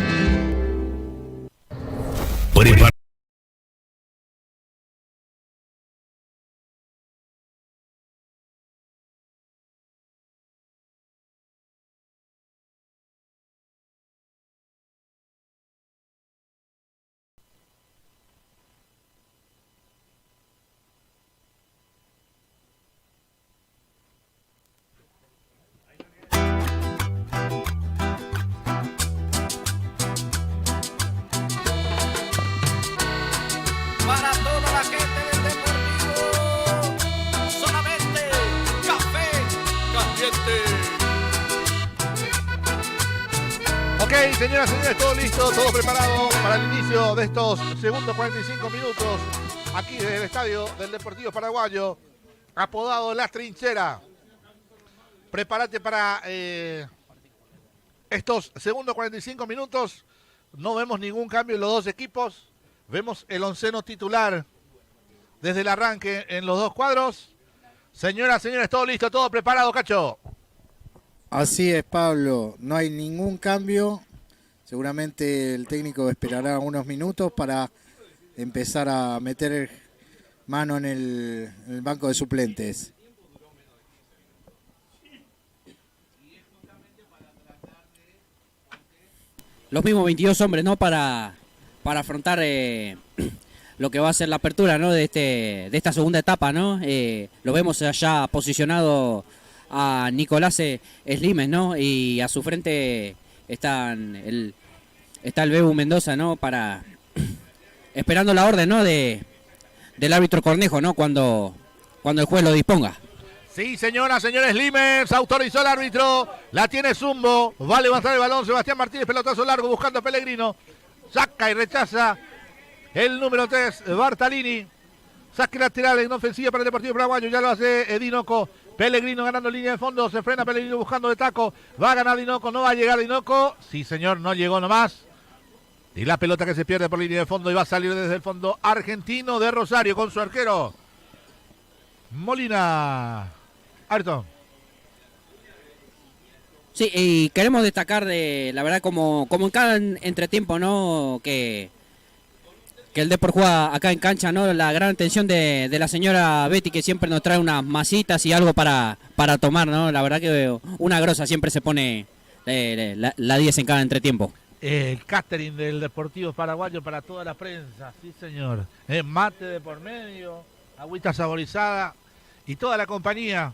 Para toda la gente del Deportivo, solamente café caliente. Ok, señoras y señores, todo listo, todo preparado para el inicio de estos segundos 45 minutos aquí desde el estadio del Deportivo Paraguayo, apodado La Trinchera. Prepárate para estos segundos 45 minutos. No vemos ningún cambio en los dos equipos. Vemos el onceno titular desde el arranque en los dos cuadros. Señoras, señores, todo listo, todo preparado, Cacho. Así es, Pablo. No hay ningún cambio. Seguramente el técnico esperará unos minutos para empezar a meter mano en el banco de suplentes. Los mismos 22 hombres, ¿no? Para afrontar lo que va a ser la apertura, ¿no? de esta segunda etapa, ¿no? Lo vemos allá posicionado a Nicolás Slimes, ¿no? Y a su frente está el Bebu Mendoza, ¿no? Esperando la orden, ¿no? Del árbitro Cornejo, ¿no? Cuando el juez lo disponga. Sí, señoras, señores, Slimes autorizó el árbitro, la tiene Zumbo, va a levantar el balón Sebastián Martínez, pelotazo largo buscando a Pellegrino, saca y rechaza el número 3, Bartalini, saque lateral en ofensiva para el Deportivo Paraguayo, ya lo hace Dinoco, Pellegrino ganando línea de fondo, se frena Pellegrino buscando de taco, va a ganar Dinoco, no va a llegar Dinoco, sí señor, no llegó nomás, y la pelota que se pierde por línea de fondo y va a salir desde el fondo Argentino de Rosario con su arquero, Molina. Ayrton. Sí, y queremos destacar la verdad como en cada entretiempo, ¿no? Que el Depor juega acá en cancha, ¿no? La gran atención de la señora Betty, que siempre nos trae unas masitas y algo para tomar, ¿no? La verdad que una grosa siempre se pone la 10 en cada entretiempo. El catering del Deportivo Paraguayo para toda la prensa, sí señor. Mate de por medio, agüita saborizada y toda la compañía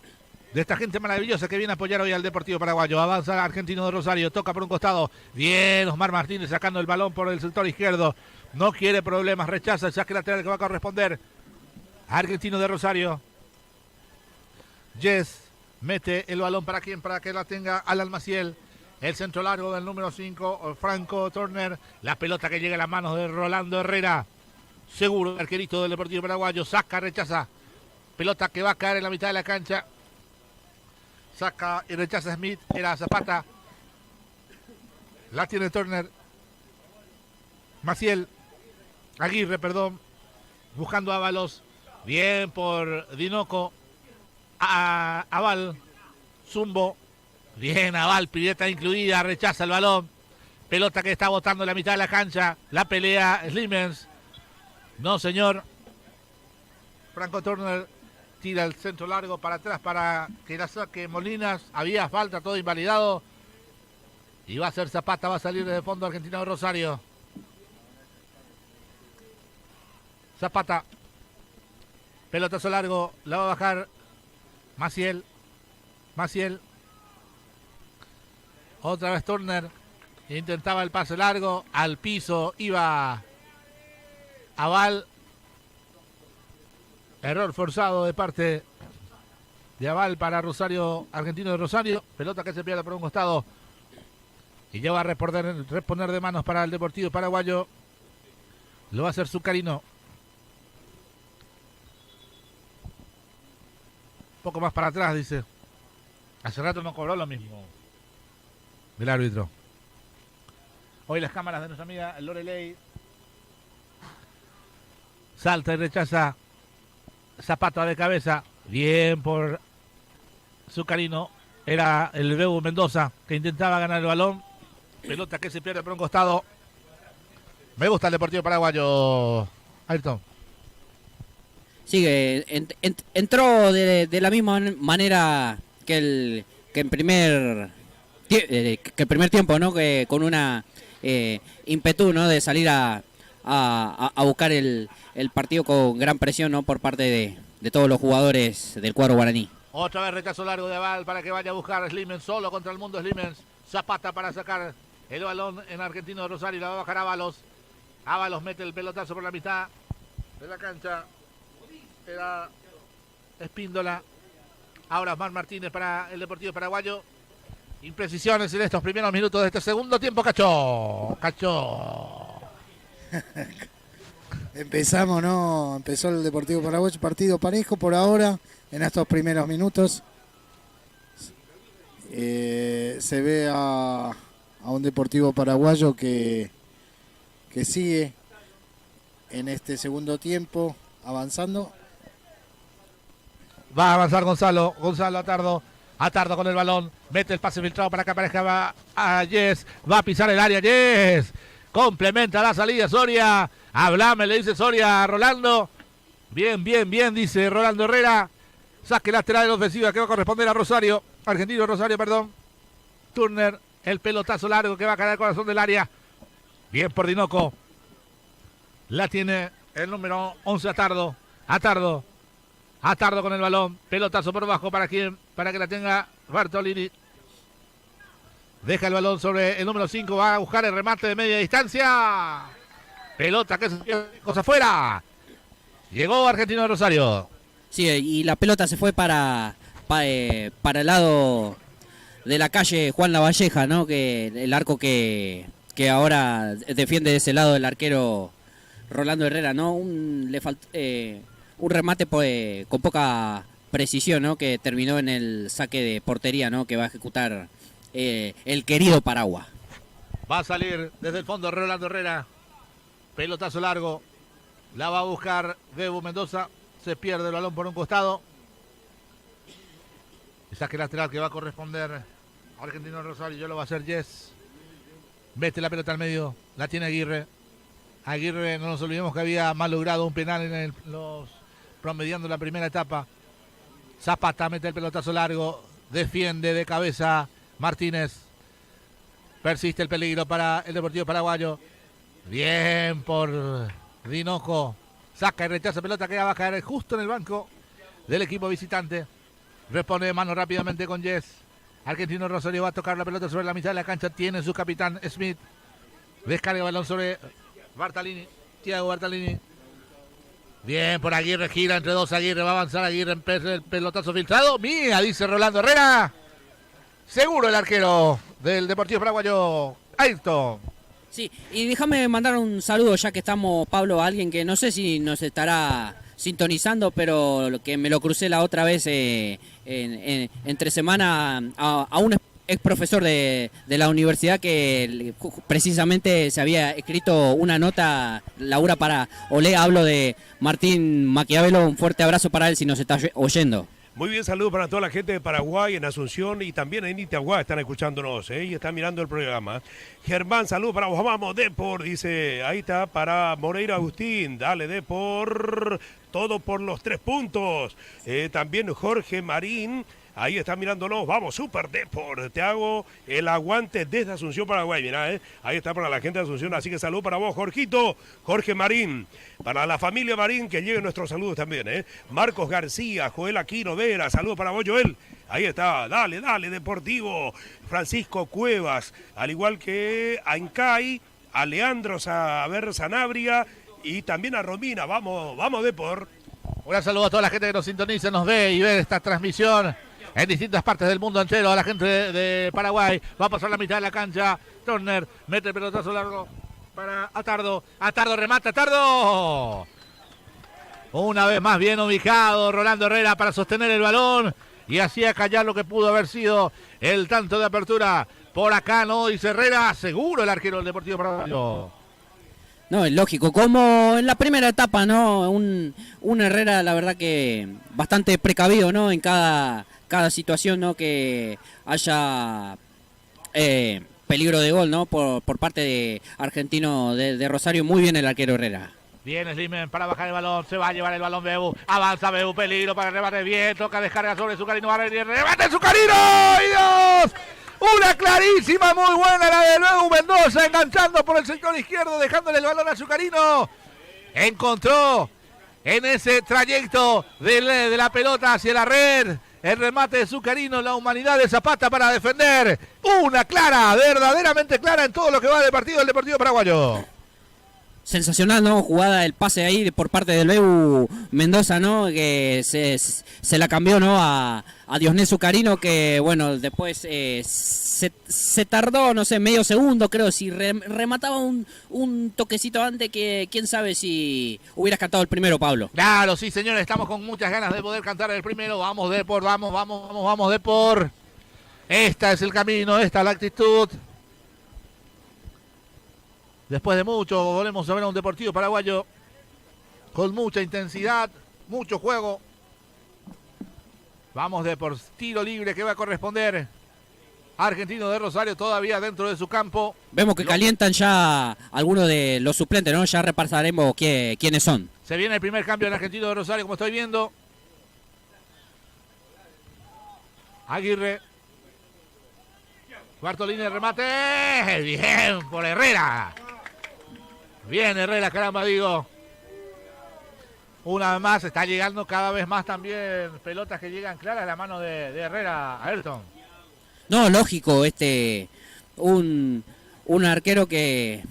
de esta gente maravillosa que viene a apoyar hoy al Deportivo Paraguayo. Avanza el Argentino de Rosario, toca por un costado. Bien, Osmar Martínez sacando el balón por el sector izquierdo. No quiere problemas, rechaza el saque lateral que va a corresponder. Argentino de Rosario. Yes mete el balón para quién, para que la tenga Alan Maciel. El centro largo del número 5, Franco Turner. La pelota que llega a las manos de Rolando Herrera. Seguro el arquerito del Deportivo Paraguayo. Saca, rechaza. Pelota que va a caer en la mitad de la cancha. Saca y rechaza Smith. Era Zapata. La tiene Turner. Maciel. Aguirre, perdón. Buscando a Ábalos. Bien por Dinoco. Aval. Zumbo. Bien, Aval. Pileta incluida. Rechaza el balón. Pelota que está botando en la mitad de la cancha. La pelea Slimens. No, señor. Franco Turner tira el centro largo para atrás para que la saque Molinas. Había falta, todo invalidado. Y va a ser Zapata, va a salir desde el fondo Argentino de Rosario. Zapata. Pelotazo largo, la va a bajar Maciel. Maciel. Otra vez Turner. Intentaba el pase largo. Al piso iba Aval. Error forzado de parte de Aval para Rosario, Argentino de Rosario. Pelota que se pierde por un costado. Y ya va a reponer de manos para el Deportivo Paraguayo. Lo va a hacer Zucarino. Un poco más para atrás, dice. Hace rato no cobró lo mismo del árbitro. Hoy las cámaras de nuestra amiga Loreley. Salta y rechaza. Zapata de cabeza. Bien por Zucarino. Era el Beu Mendoza que intentaba ganar el balón. Pelota que se pierde por un costado. Me gusta el Deportivo Paraguayo, Ayrton. Sigue, entró de la misma manera que el primer tiempo, ¿no? Que con una ímpetu, ¿no? De salir a buscar el partido con gran presión, ¿no? Por parte de todos los jugadores del cuadro guaraní. Otra vez rechazo largo de Aval para que vaya a buscar a Slimens, solo contra el mundo Slimens. Zapata para sacar el balón en Argentino de Rosario, la va a bajar Ábalos. Ábalos mete el pelotazo por la mitad de la cancha. Era Espíndola. Ahora Osmar Martínez para el Deportivo Paraguayo. Imprecisiones en estos primeros minutos de este segundo tiempo, Cacho. Empezamos, ¿no? Empezó el Deportivo Paraguayo, partido parejo por ahora, en estos primeros minutos. Se ve a un Deportivo Paraguayo que sigue en este segundo tiempo avanzando. Va a avanzar Gonzalo Atardo con el balón, mete el pase filtrado para que aparezca a Yes, va a pisar el área Yes, complementa la salida Soria, hablame, le dice Soria a Rolando, bien, dice Rolando Herrera, saque lateral de la ofensiva que va a corresponder a Rosario, Argentino Rosario, perdón, Turner, el pelotazo largo que va a caer al corazón del área, bien por Dinoco, la tiene el número 11 Atardo con el balón, pelotazo por bajo para quién, para que la tenga Bartolini. Deja el balón sobre el número 5, va a buscar el remate de media distancia. Pelota que se cosa afuera. Llegó Argentino de Rosario. Sí, y la pelota se fue para el lado de la calle Juan Lavalleja, ¿no? Que el arco que ahora defiende de ese lado el arquero Rolando Herrera, ¿no? Un remate con poca precisión, ¿no? Que terminó en el saque de portería, ¿no? Que va a ejecutar el querido Paragua. Va a salir desde el fondo Rolando Herrera. Pelotazo largo. La va a buscar Beu Mendoza. Se pierde el balón por un costado. El saque lateral que va a corresponder a Argentino Rosario. Yo lo va a hacer Yes. Mete la pelota al medio. La tiene Aguirre. Aguirre, no nos olvidemos que había mal logrado un penal en promediando la primera etapa. Zapata mete el pelotazo largo. Defiende de cabeza Martínez. Persiste el peligro para el Deportivo Paraguayo. Bien por Dinoco. Saca y rechaza pelota que va a caer justo en el banco del equipo visitante. Responde de mano rápidamente con Jess. Argentino Rosario va a tocar la pelota sobre la mitad de la cancha. Tiene su capitán Smith. Descarga el balón sobre Bartalini. Thiago Bartalini. Bien por Aguirre, gira entre dos Aguirre, va a avanzar Aguirre en el pelotazo filtrado. Mía, dice Rolando Herrera. Seguro el arquero del Deportivo Paraguayo, Ayrton. Sí, y déjame mandar un saludo ya que estamos, Pablo, a alguien que no sé si nos estará sintonizando, pero que me lo crucé la otra vez entre semana a un ex profesor de la universidad que precisamente se había escrito una nota, Laura, para Olé. Hablo de Martín Maquiavelo. Un fuerte abrazo para él si nos está oyendo. Muy bien, saludos para toda la gente de Paraguay, en Asunción y también en Itagüá están escuchándonos y están mirando el programa. Germán, saludos para vos, vamos, Depor, dice, ahí está, para Moreira Agustín, dale Depor, todo por los 3 puntos. También Jorge Marín, ahí está mirándonos, vamos, Super Depor, te hago el aguante desde Asunción, Paraguay, mirá, ahí está para la gente de Asunción, así que saludos para vos, Jorgito, Jorge Marín, para la familia Marín, que lleguen nuestros saludos también, Marcos García, Joel Aquino Vera, saludos para vos, Joel, ahí está, dale, Deportivo, Francisco Cuevas, al igual que a Incay, a Leandro Sanabria y también a Romina, vamos, Depor. Un saludo a toda la gente que nos sintoniza, nos ve y ve esta transmisión en distintas partes del mundo entero. A la gente de Paraguay va a pasar la mitad de la cancha. Turner mete el pelotazo largo para Atardo. Atardo remata, Atardo. Una vez más bien ubicado Rolando Herrera para sostener el balón y hacía callar lo que pudo haber sido el tanto de apertura. Por acá no, dice Herrera, seguro el arquero del Deportivo Paraguayo. No, es lógico, como en la primera etapa, ¿no? Un Herrera, la verdad que bastante precavido, ¿no? En cada situación, ¿no? Que haya peligro de gol, ¿no? Por parte de Argentino de Rosario. Muy bien el arquero Herrera. Viene Slimen para bajar el balón, se va a llevar el balón Bebu, avanza Bebu, peligro para el remate, bien, toca descarga sobre Zucarino, remate Zucarino, ¡ay Dios! Una clarísima, muy buena la de Bebu Mendoza, enganchando por el sector izquierdo, dejándole el balón a Zucarino. Encontró en ese trayecto de la pelota hacia la red el remate de Zucarino, la humanidad de Zapata para defender. Una clara, verdaderamente clara en todo lo que va del partido del Deportivo Paraguayo. Sensacional, ¿no? Jugada, el pase ahí por parte del Bebu Mendoza, ¿no? Que se la cambió, ¿no? A Diosné Zucarino, que, bueno, después se tardó, no sé, medio segundo, creo, si remataba un toquecito antes, que quién sabe si hubieras cantado el primero, Pablo. Claro, sí, señores, estamos con muchas ganas de poder cantar el primero. Vamos, Depor, vamos, Depor. Esta es el camino, esta es la actitud. Después de mucho, volvemos a ver a un Deportivo Paraguayo con mucha intensidad, mucho juego. Vamos de por tiro libre que va a corresponder. Argentino de Rosario todavía dentro de su campo. Vemos que calientan ya algunos de los suplentes, ¿no? Ya repasaremos quiénes son. Se viene el primer cambio en Argentino de Rosario, como estoy viendo. Aguirre. Bartolini, el remate. Bien por Herrera. Bien Herrera, caramba, digo. Una vez más está llegando cada vez más también pelotas que llegan claras a la mano de Herrera, Ayrton. No, lógico, un arquero que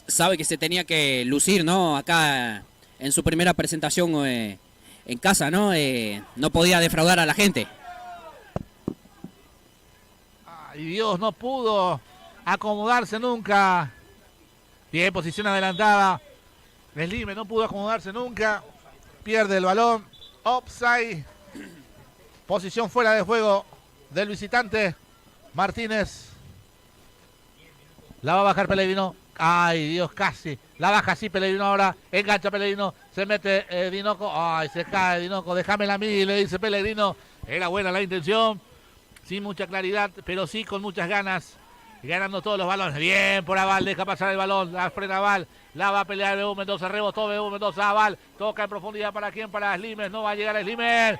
sabe que se tenía que lucir, ¿no? Acá en su primera presentación en casa, ¿no? No podía defraudar a la gente. Ay, Dios, no pudo acomodarse nunca. Bien, posición adelantada. Slime no pudo acomodarse nunca. Pierde el balón. Offside. Posición fuera de juego del visitante. Martínez. La va a bajar Pellegrino. Ay, Dios, casi. La baja así Pellegrino ahora. Engancha Pellegrino. Se mete Dinoco. Ay, se cae Dinoco. Déjamela a mí, le dice Pellegrino. Era buena la intención. Sin mucha claridad, pero sí con muchas ganas. Ganando todos los balones. Bien por Aval, deja pasar el balón. La frena Aval. La va a pelear Bebu Mendoza. Rebotó Bebu Mendoza. Aval. Toca en profundidad para quién. Para Slimes. No va a llegar Slimes.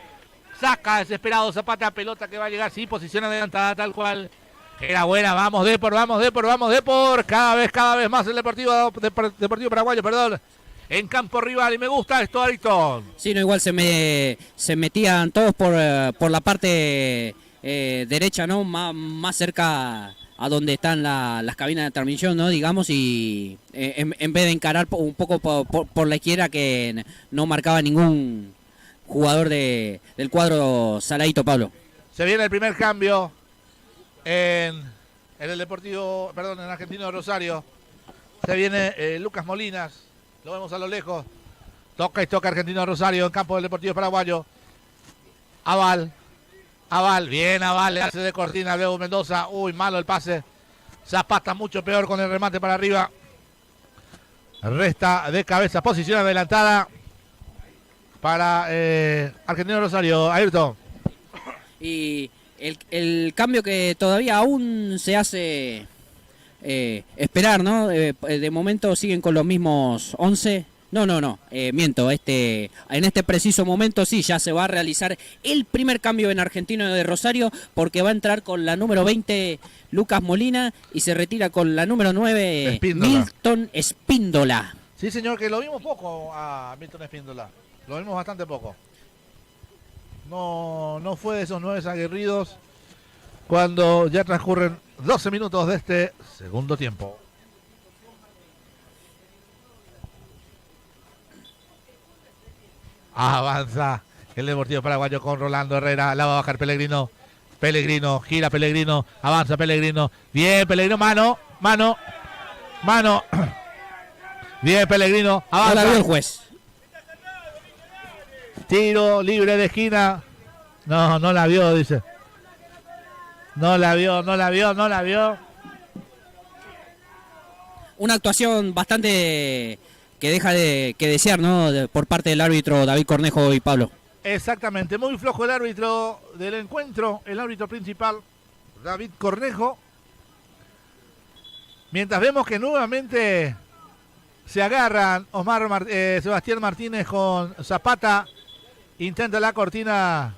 Saca desesperado Zapata. Pelota que va a llegar. Sí, posición adelantada tal cual. Era buena. Vamos Depor, vamos Depor, vamos Depor. Cada vez más el Deportivo Paraguayo, perdón. en campo rival y me gusta esto, Ayrton. Sí, no, igual se metían todos por la parte derecha, ¿no? Más cerca a donde están las cabinas de transmisión, ¿no? Digamos, y en vez de encarar un poco por la izquierda, que no marcaba ningún jugador del cuadro saladito, Pablo. Se viene el primer cambio en el Deportivo, perdón, en Argentino de Rosario. Se viene Lucas Molinas, lo vemos a lo lejos. Toca y toca Argentino de Rosario en campo del Deportivo Paraguayo. Aval, bien Aval, le hace de cortina a Bebo Mendoza. Uy, malo el pase. Zapata mucho peor con el remate para arriba. Resta de cabeza, posición adelantada para Argentino de Rosario. Ayrton. Y el cambio que todavía aún se hace esperar, ¿no? De momento siguen con los mismos 11. No, miento. En este preciso momento sí, ya se va a realizar el primer cambio en Argentino de Rosario, porque va a entrar con la número 20 Lucas Molina y se retira con la número 9 Espíndola. Milton Espíndola. Sí, señor, que lo vimos poco a Milton Espíndola. Lo vimos bastante poco. No fue de esos 9 aguerridos cuando ya transcurren 12 minutos de este segundo tiempo. Avanza el Deportivo Paraguayo con Rolando Herrera. La va a bajar Pellegrino. Pellegrino, gira Pellegrino. Avanza Pellegrino. Bien, Pellegrino, mano. Bien, Pellegrino. Avanza. No la vio el juez. Tiro libre de esquina. No la vio, dice. No la vio. Una actuación bastante que deja que desear, ¿no? Por parte del árbitro David Cornejo y Pablo. Exactamente, muy flojo el árbitro del encuentro, el árbitro principal, David Cornejo. Mientras vemos que nuevamente se agarran Sebastián Martínez con Zapata, intenta la cortina.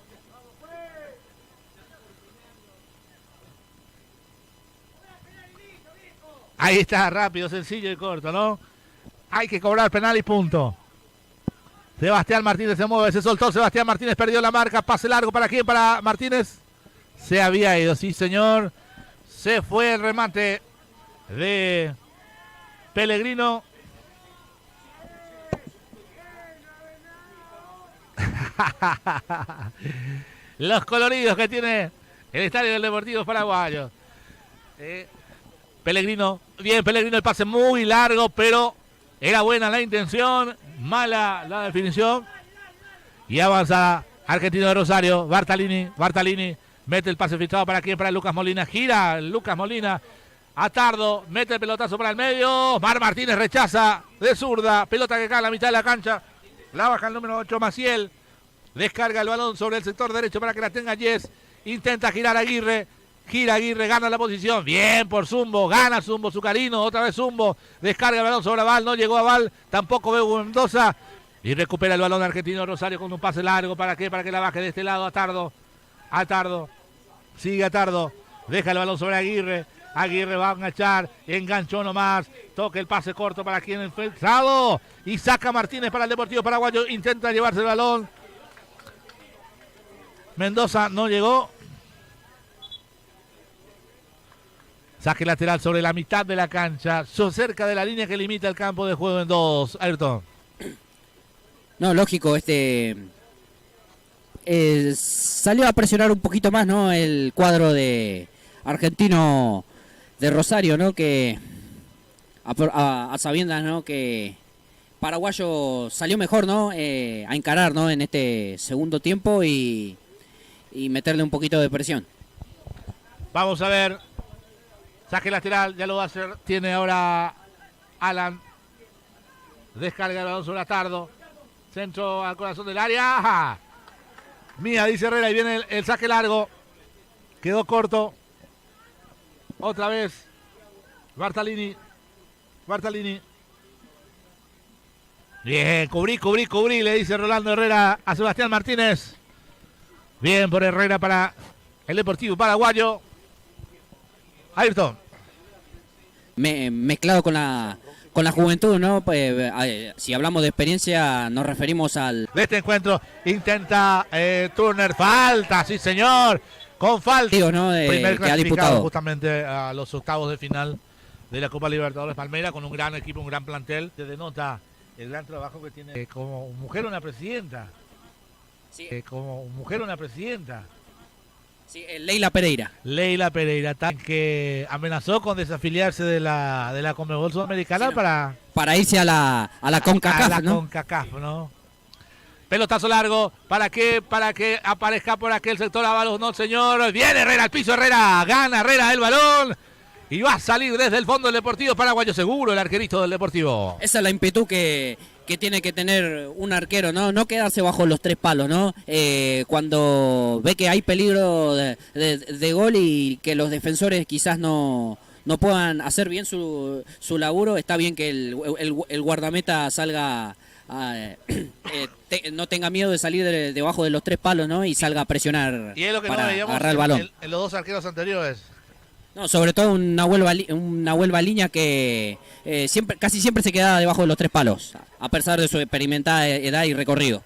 Ahí está, rápido, sencillo y corto, ¿no? Hay que cobrar penal y punto. Sebastián Martínez se mueve, se soltó. Sebastián Martínez perdió la marca. Pase largo, ¿para quién? Para Martínez. Se había ido, sí señor. Se fue el remate de Pellegrino. Los coloridos que tiene el estadio del Deportivo Paraguayo. Pellegrino, bien Pellegrino, el pase muy largo, pero era buena la intención, mala la definición. Y avanza Argentino de Rosario, Bartalini, mete el pase filtrado para quién, para Lucas Molina, gira Lucas Molina, a Tardo, mete el pelotazo para el medio, Martínez rechaza de zurda, pelota que cae a la mitad de la cancha, la baja el número 8 Maciel, descarga el balón sobre el sector derecho para que la tenga Yes, intenta girar Aguirre, gira Aguirre, gana la posición. Bien por Zumbo, gana Zumbo, Zucarino, otra vez Zumbo. Descarga el balón sobre Aval, no llegó Aval, tampoco Bebo Mendoza. Y recupera el balón Argentino Rosario con un pase largo. ¿Para qué? Para que la baje de este lado a Tardo. Sigue a Tardo. Deja el balón sobre Aguirre. Aguirre va a enganchar, enganchó nomás. Toca el pase corto para quien el filtrado. Y saca Martínez para el Deportivo Paraguayo. Intenta llevarse el balón. Mendoza no llegó. Saque lateral sobre la mitad de la cancha, cerca de la línea que limita el campo de juego en 2. Ayrton. No, lógico, salió a presionar un poquito más, ¿no? El cuadro de Argentino de Rosario, ¿no? Que a sabiendas, ¿no? Que Paraguayo salió mejor, ¿no? A encarar, ¿no? En este segundo tiempo y meterle un poquito de presión. Vamos a ver. Saque lateral, ya lo va a hacer. Tiene ahora Alan. Descarga el balón sobre Tardo. Centro al corazón del área. ¡Ajá! Mía, dice Herrera, y viene el saque largo. Quedó corto. Otra vez. Bartalini. Bien, cubrí, le dice Rolando Herrera a Sebastián Martínez. Bien por Herrera para el Deportivo Paraguayo. Ayrton. Mezclado con la con la juventud, ¿no? Pues, si hablamos de experiencia, nos referimos al... De este encuentro intenta Turner, falta, sí señor, con falta. ¿no? Primer que ha clasificado disputado. justamente a los octavos de final de la Copa Libertadores Palmeiras, con un gran equipo, un gran plantel. Se denota el gran trabajo que tiene como mujer una presidenta. Sí. Como mujer una presidenta. Sí, Leila Pereira. Leila Pereira, que amenazó con desafiliarse de la Conmebol Sudamericana, sí, no. para irse a la CONCACAF, a la ¿no? CONCACAF, ¿no? Pelotazo largo, para que aparezca por aquel sector Ábalos, no señor, viene Herrera al piso, Herrera, gana Herrera el balón y va a salir desde el fondo del Deportivo Paraguayo, seguro el arquerito del Deportivo. Esa es la impetu que tiene que tener un arquero, ¿no? No quedarse bajo los tres palos, ¿no? Cuando ve que hay peligro de gol y que los defensores quizás no puedan hacer bien su laburo, está bien que el guardameta salga, no tenga miedo de salir debajo de los tres palos, ¿no? Y salga a presionar y es lo que para no veíamos agarrar el balón. En los dos arqueros anteriores. No, sobre todo una Nahuel Línea que casi siempre se quedaba debajo de los tres palos, a pesar de su experimentada edad y recorrido.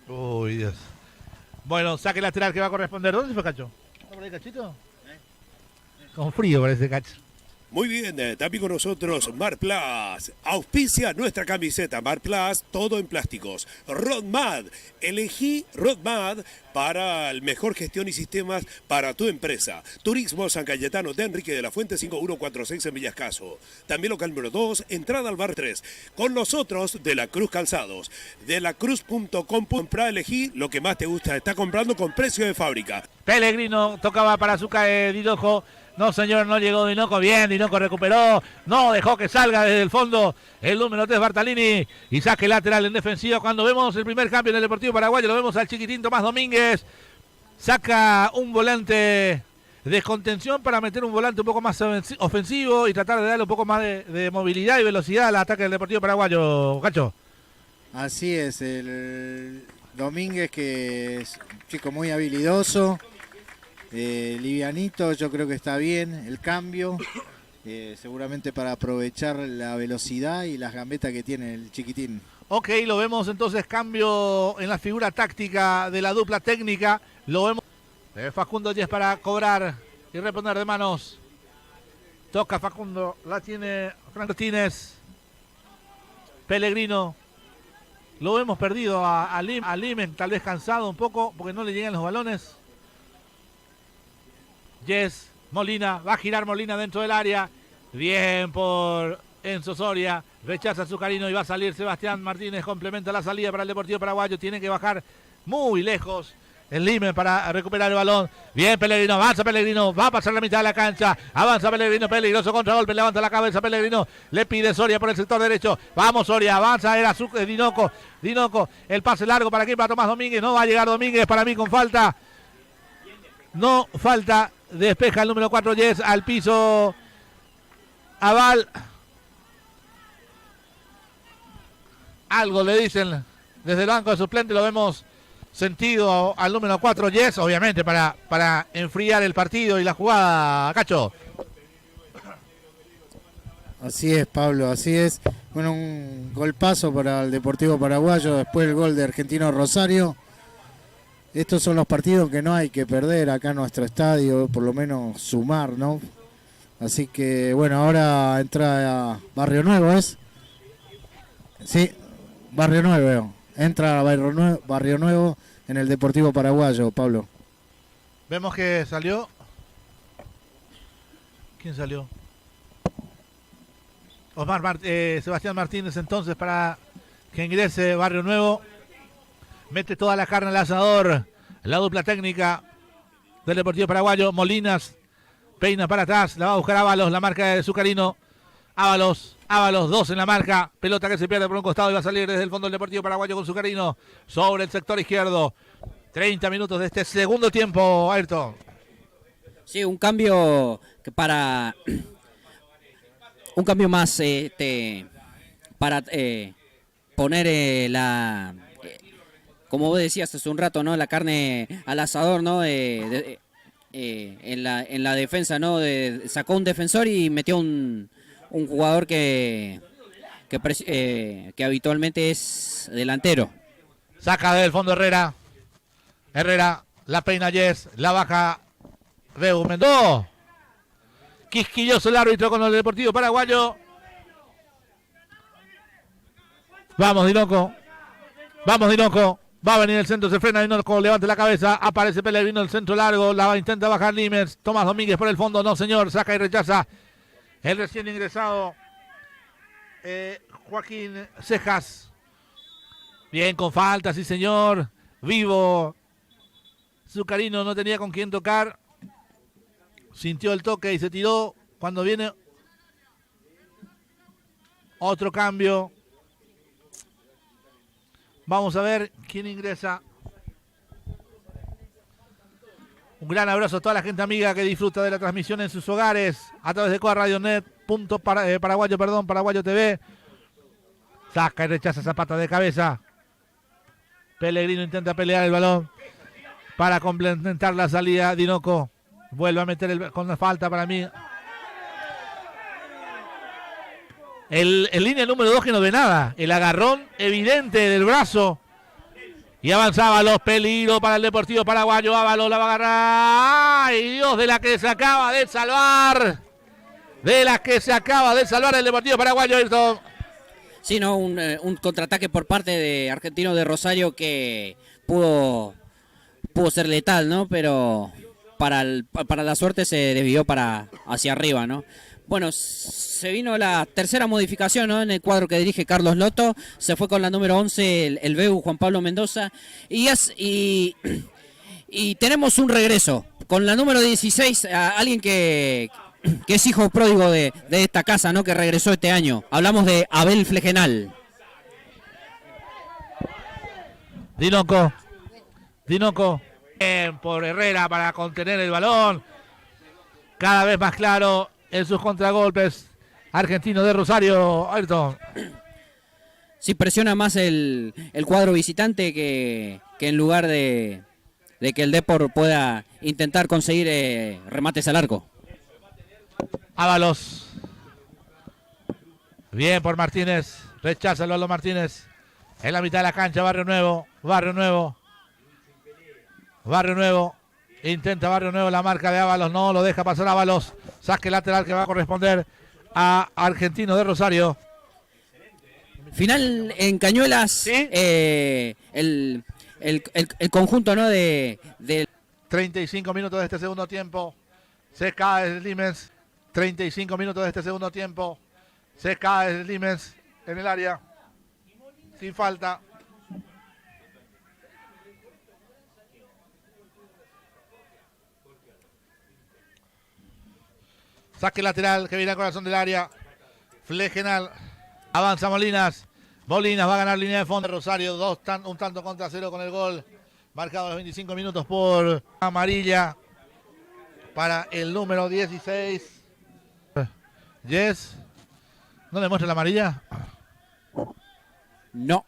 Uy, Dios. Bueno, saque lateral que va a corresponder. ¿Dónde se fue Cacho? ¿Está por ahí Cachito? Con frío parece Cacho. Muy bien, también con nosotros Mar Plus. Auspicia nuestra camiseta Mar Plus, todo en plásticos. Rodmad, elegí Rodmad para el mejor gestión y sistemas para tu empresa. Turismo San Cayetano de Enrique de la Fuente 5146 en Villascaso. También local número 2, entrada al bar 3. Con nosotros De la Cruz Calzados. delacruz.com. Compra, elegí lo que más te gusta. Está comprando con precio de fábrica. Pellegrino tocaba para Zucca de Dinoco. No, señor, no llegó Dinoco. Bien, Dinoco recuperó. No dejó que salga desde el fondo el número 3, Bartalini. Y saque lateral en defensiva. Cuando vemos el primer cambio en el Deportivo Paraguayo, lo vemos al chiquitín Tomás Domínguez. Saca un volante de contención para meter un volante un poco más ofensivo y tratar de darle un poco más de movilidad y velocidad al ataque del Deportivo Paraguayo. Cacho. Así es, el Domínguez, que es un chico muy habilidoso. Livianito, yo creo que está bien el cambio, seguramente para aprovechar la velocidad y las gambetas que tiene el chiquitín. Ok, lo vemos entonces, cambio en la figura táctica de la dupla técnica, lo vemos. Facundo Yes para cobrar y reponer de manos. Toca Facundo, la tiene Franco Martínez. Pellegrino. Lo vemos perdido a Limen, tal vez cansado un poco porque no le llegan los balones. Yes, Molina, va a girar Molina dentro del área. Bien por Enzo Soria. Rechaza a Zucarino y va a salir Sebastián Martínez. Complementa la salida para el Deportivo Paraguayo. Tiene que bajar muy lejos el Limen para recuperar el balón. Bien Pellegrino, avanza Pellegrino. Va a pasar la mitad de la cancha. Avanza Pellegrino, peligroso contragolpe. Levanta la cabeza Pellegrino. Le pide Soria por el sector derecho. Vamos Soria, avanza. Era Dinoco. Dinoco, el pase largo para aquí, para Tomás Domínguez. No va a llegar Domínguez para mí con falta. No falta. Despeja el número 4, Yes, al piso. Aval. Algo le dicen desde el banco de suplente. Lo vemos sentido al número 4, Yes, obviamente para enfriar el partido y la jugada, Cacho. Así es, Pablo, así es. Bueno, un golpazo para el Deportivo Paraguayo después del gol de Argentino Rosario. Estos son los partidos que no hay que perder acá en nuestro estadio, por lo menos sumar, ¿no? Así que, bueno, ahora entra Barrio Nuevo, ¿es? Sí, Barrio Nuevo. Entra Barrio Nuevo en el Deportivo Paraguayo, Pablo. Vemos que salió. ¿Quién salió? Sebastián Martínez entonces para que ingrese Barrio Nuevo. Mete toda la carne al asador. La dupla técnica del Deportivo Paraguayo. Molinas peina para atrás. La va a buscar Ábalos. La marca de Zucarino. Ábalos, 2 en la marca. Pelota que se pierde por un costado y va a salir desde el fondo del Deportivo Paraguayo con Zucarino sobre el sector izquierdo. 30 minutos de este segundo tiempo, Ayrton. Sí, un cambio para... un cambio más para poner la... como vos decías hace un rato, ¿no? La carne al asador, ¿no? en la defensa, ¿no? Sacó un defensor y metió un jugador que habitualmente es delantero. Saca del fondo Herrera. Herrera, la peina Yes, la baja Beu Mendoza. Quisquilloso el árbitro con el Deportivo Paraguayo. Vamos, Dinoco. Vamos, Dinoco. Va a venir el centro, se frena Dinoco, levante la cabeza. Aparece Pellegrino, el centro largo. Intenta bajar Limers. Tomás Domínguez por el fondo. No, señor. Saca y rechaza el recién ingresado Joaquín Cejas. Bien, con falta, sí, señor. Vivo. Zucarino no tenía con quién tocar. Sintió el toque y se tiró. Cuando viene otro cambio. Vamos a ver quién ingresa. Un gran abrazo a toda la gente amiga que disfruta de la transmisión en sus hogares a través de Paraguayo TV. Saca y rechaza Zapata de cabeza. Pellegrino intenta pelear el balón para complementar la salida. Dinoco vuelve a meter con la falta para mí. El línea número 2 que no ve nada. El agarrón evidente del brazo. Y avanzaba los peligros para el Deportivo Paraguayo. Ábalos la va a agarrar. ¡Ay, Dios! De la que se acaba de salvar. El Deportivo Paraguayo, Ayrton. Sí, no, un contraataque por parte de Argentino de Rosario que pudo ser letal, ¿no? Pero para la suerte se desvió hacia arriba, ¿no? Bueno, se vino la tercera modificación, ¿no? En el cuadro que dirige Carlos Lotto. Se fue con la número 11 el Beu Juan Pablo Mendoza. Y tenemos un regreso. Con la número 16, alguien que es hijo pródigo de esta casa, ¿no? Que regresó este año. Hablamos de Abel Flegenal. Dinoco. Por Herrera para contener el balón. Cada vez más claro en sus contragolpes. Argentino de Rosario, Ayrton. Sí, presiona más el cuadro visitante que en lugar de que el Depor pueda intentar conseguir remates al arco. Ábalos. Bien por Martínez. Rechaza el balón Martínez. En la mitad de la cancha, Barrio Nuevo. Intenta Barrio Nuevo la marca de Ábalos. No lo deja pasar Ábalos. Saque lateral que va a corresponder a Argentino de Rosario. Final en Cañuelas. ¿Sí? El conjunto, ¿no? de 35 minutos de este segundo tiempo. Se cae el Limens. 35 minutos de este segundo tiempo. Se cae el Limens en el área. Sin falta. Saque lateral que viene al corazón del área. Flegenal. Avanza Molinas. Molinas va a ganar línea de fondo. Rosario un tanto contra cero con el gol. Marcado a los 25 minutos por amarilla. Para el número 16. Yes. ¿No le muestra la amarilla? No.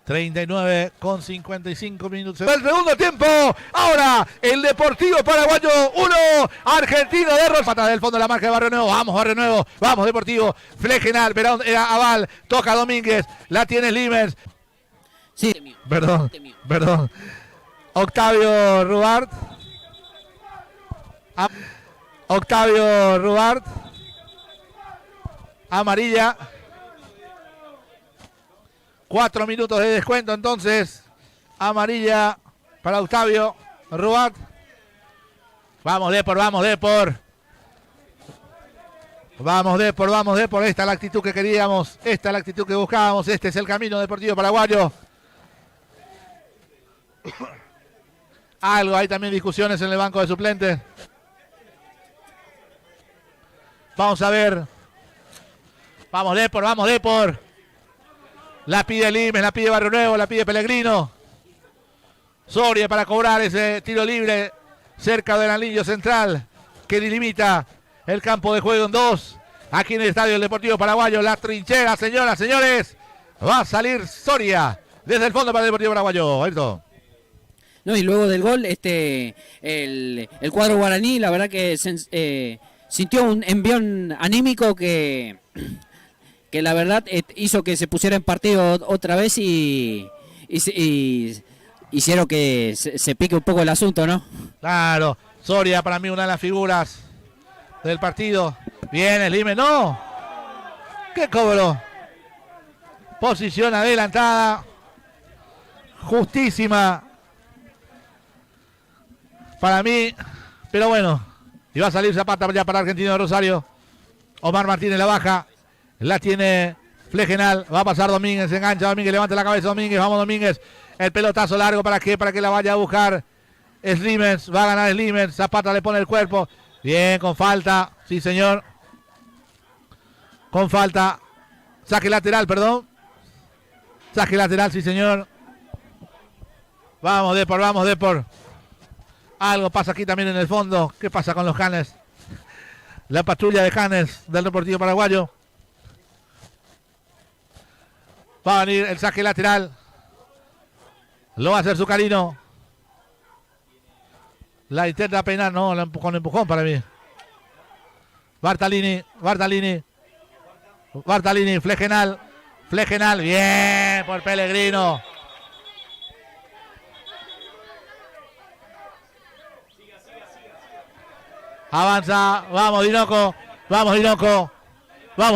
...39,55 minutos... ¡El segundo tiempo! Ahora, el Deportivo Paraguayo 1... ...Argentino de Rosario... ...pata del fondo de la marca de Barrio Nuevo... ...vamos Barrio Nuevo... ...vamos Deportivo... ...Flegenal... ...pero era Aval... ...toca Domínguez... ...la tiene Limers... Sí. Perdón... Octavio Rubart... Amarilla... 4 minutos de descuento entonces. Amarilla para Octavio Rubat. Vamos Depor. Vamos Depor. Esta es la actitud que queríamos. Esta es la actitud que buscábamos. Este es el camino Deportivo Paraguayo. Hay también discusiones en el banco de suplentes. Vamos a ver. Vamos Depor. La pide Limes, la pide Barrio Nuevo, la pide Pellegrino. Soria para cobrar ese tiro libre cerca del anillo central que delimita el campo de juego en 2. Aquí en el estadio del Deportivo Paraguayo, la trinchera, señoras, señores. Va a salir Soria. desde el fondo para el Deportivo Paraguayo. Ayrton. No, y luego del gol, el cuadro guaraní, la verdad que sintió un envión anímico que la verdad hizo que se pusiera en partido otra vez y hicieron que se pique un poco el asunto, ¿no? Claro, Soria para mí una de las figuras del partido. Viene Slimmers, no. ¿Qué cobró? Posición adelantada. Justísima. Para mí, pero bueno, y va a salir Zapata ya para Argentino de Rosario. Omar Martínez la baja, la tiene Flegenal, va a pasar Domínguez, se engancha Domínguez, levanta la cabeza Domínguez, vamos Domínguez, el pelotazo largo, ¿para qué? Para que la vaya a buscar Slimmers, va a ganar Slimmers, Zapata le pone el cuerpo, bien, con falta, sí señor, con falta, saque lateral, perdón, saque lateral, sí señor, vamos Depor. Algo pasa aquí también en el fondo. ¿Qué pasa con los Canes? La patrulla de Canes del Deportivo Paraguayo. Va a venir el saque lateral. Lo va a hacer Zucarino. La intenta peinar, no, con empujón para mí. Bartalini, Flegenal, bien por Pellegrino. Avanza, vamos Dinoco, vamos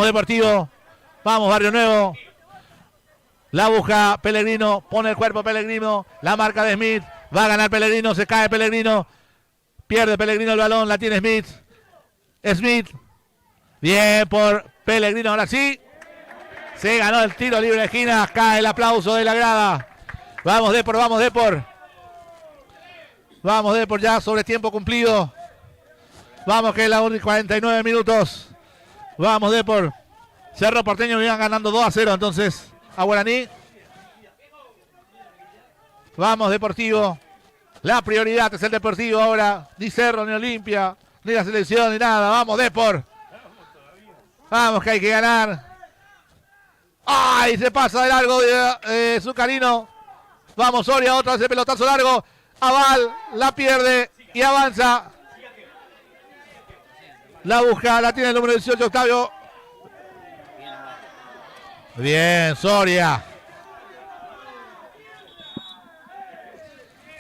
Deportivo, vamos Barrio Nuevo. La busca Pellegrino, pone el cuerpo Pellegrino, la marca de Smith, va a ganar Pellegrino, se cae Pellegrino, pierde Pellegrino el balón, la tiene Smith, bien por Pellegrino, ahora sí, se ganó el tiro libre de esquina, cae el aplauso de la grada. Vamos Depor, ya sobre tiempo cumplido. Vamos que es la 49 minutos. Vamos Depor. Cerro Porteño iban ganando 2-0 entonces a Guaraní. Vamos Deportivo. La prioridad es el Deportivo ahora. Ni Cerro, ni Olimpia, ni la selección, ni nada. Vamos Depor. Vamos que hay que ganar. ¡Ay! Se pasa de largo Zucarino. Vamos Soria, otra vez el pelotazo largo. Aval la pierde y avanza. La busca, la tiene el número 18, Octavio. Bien, Soria.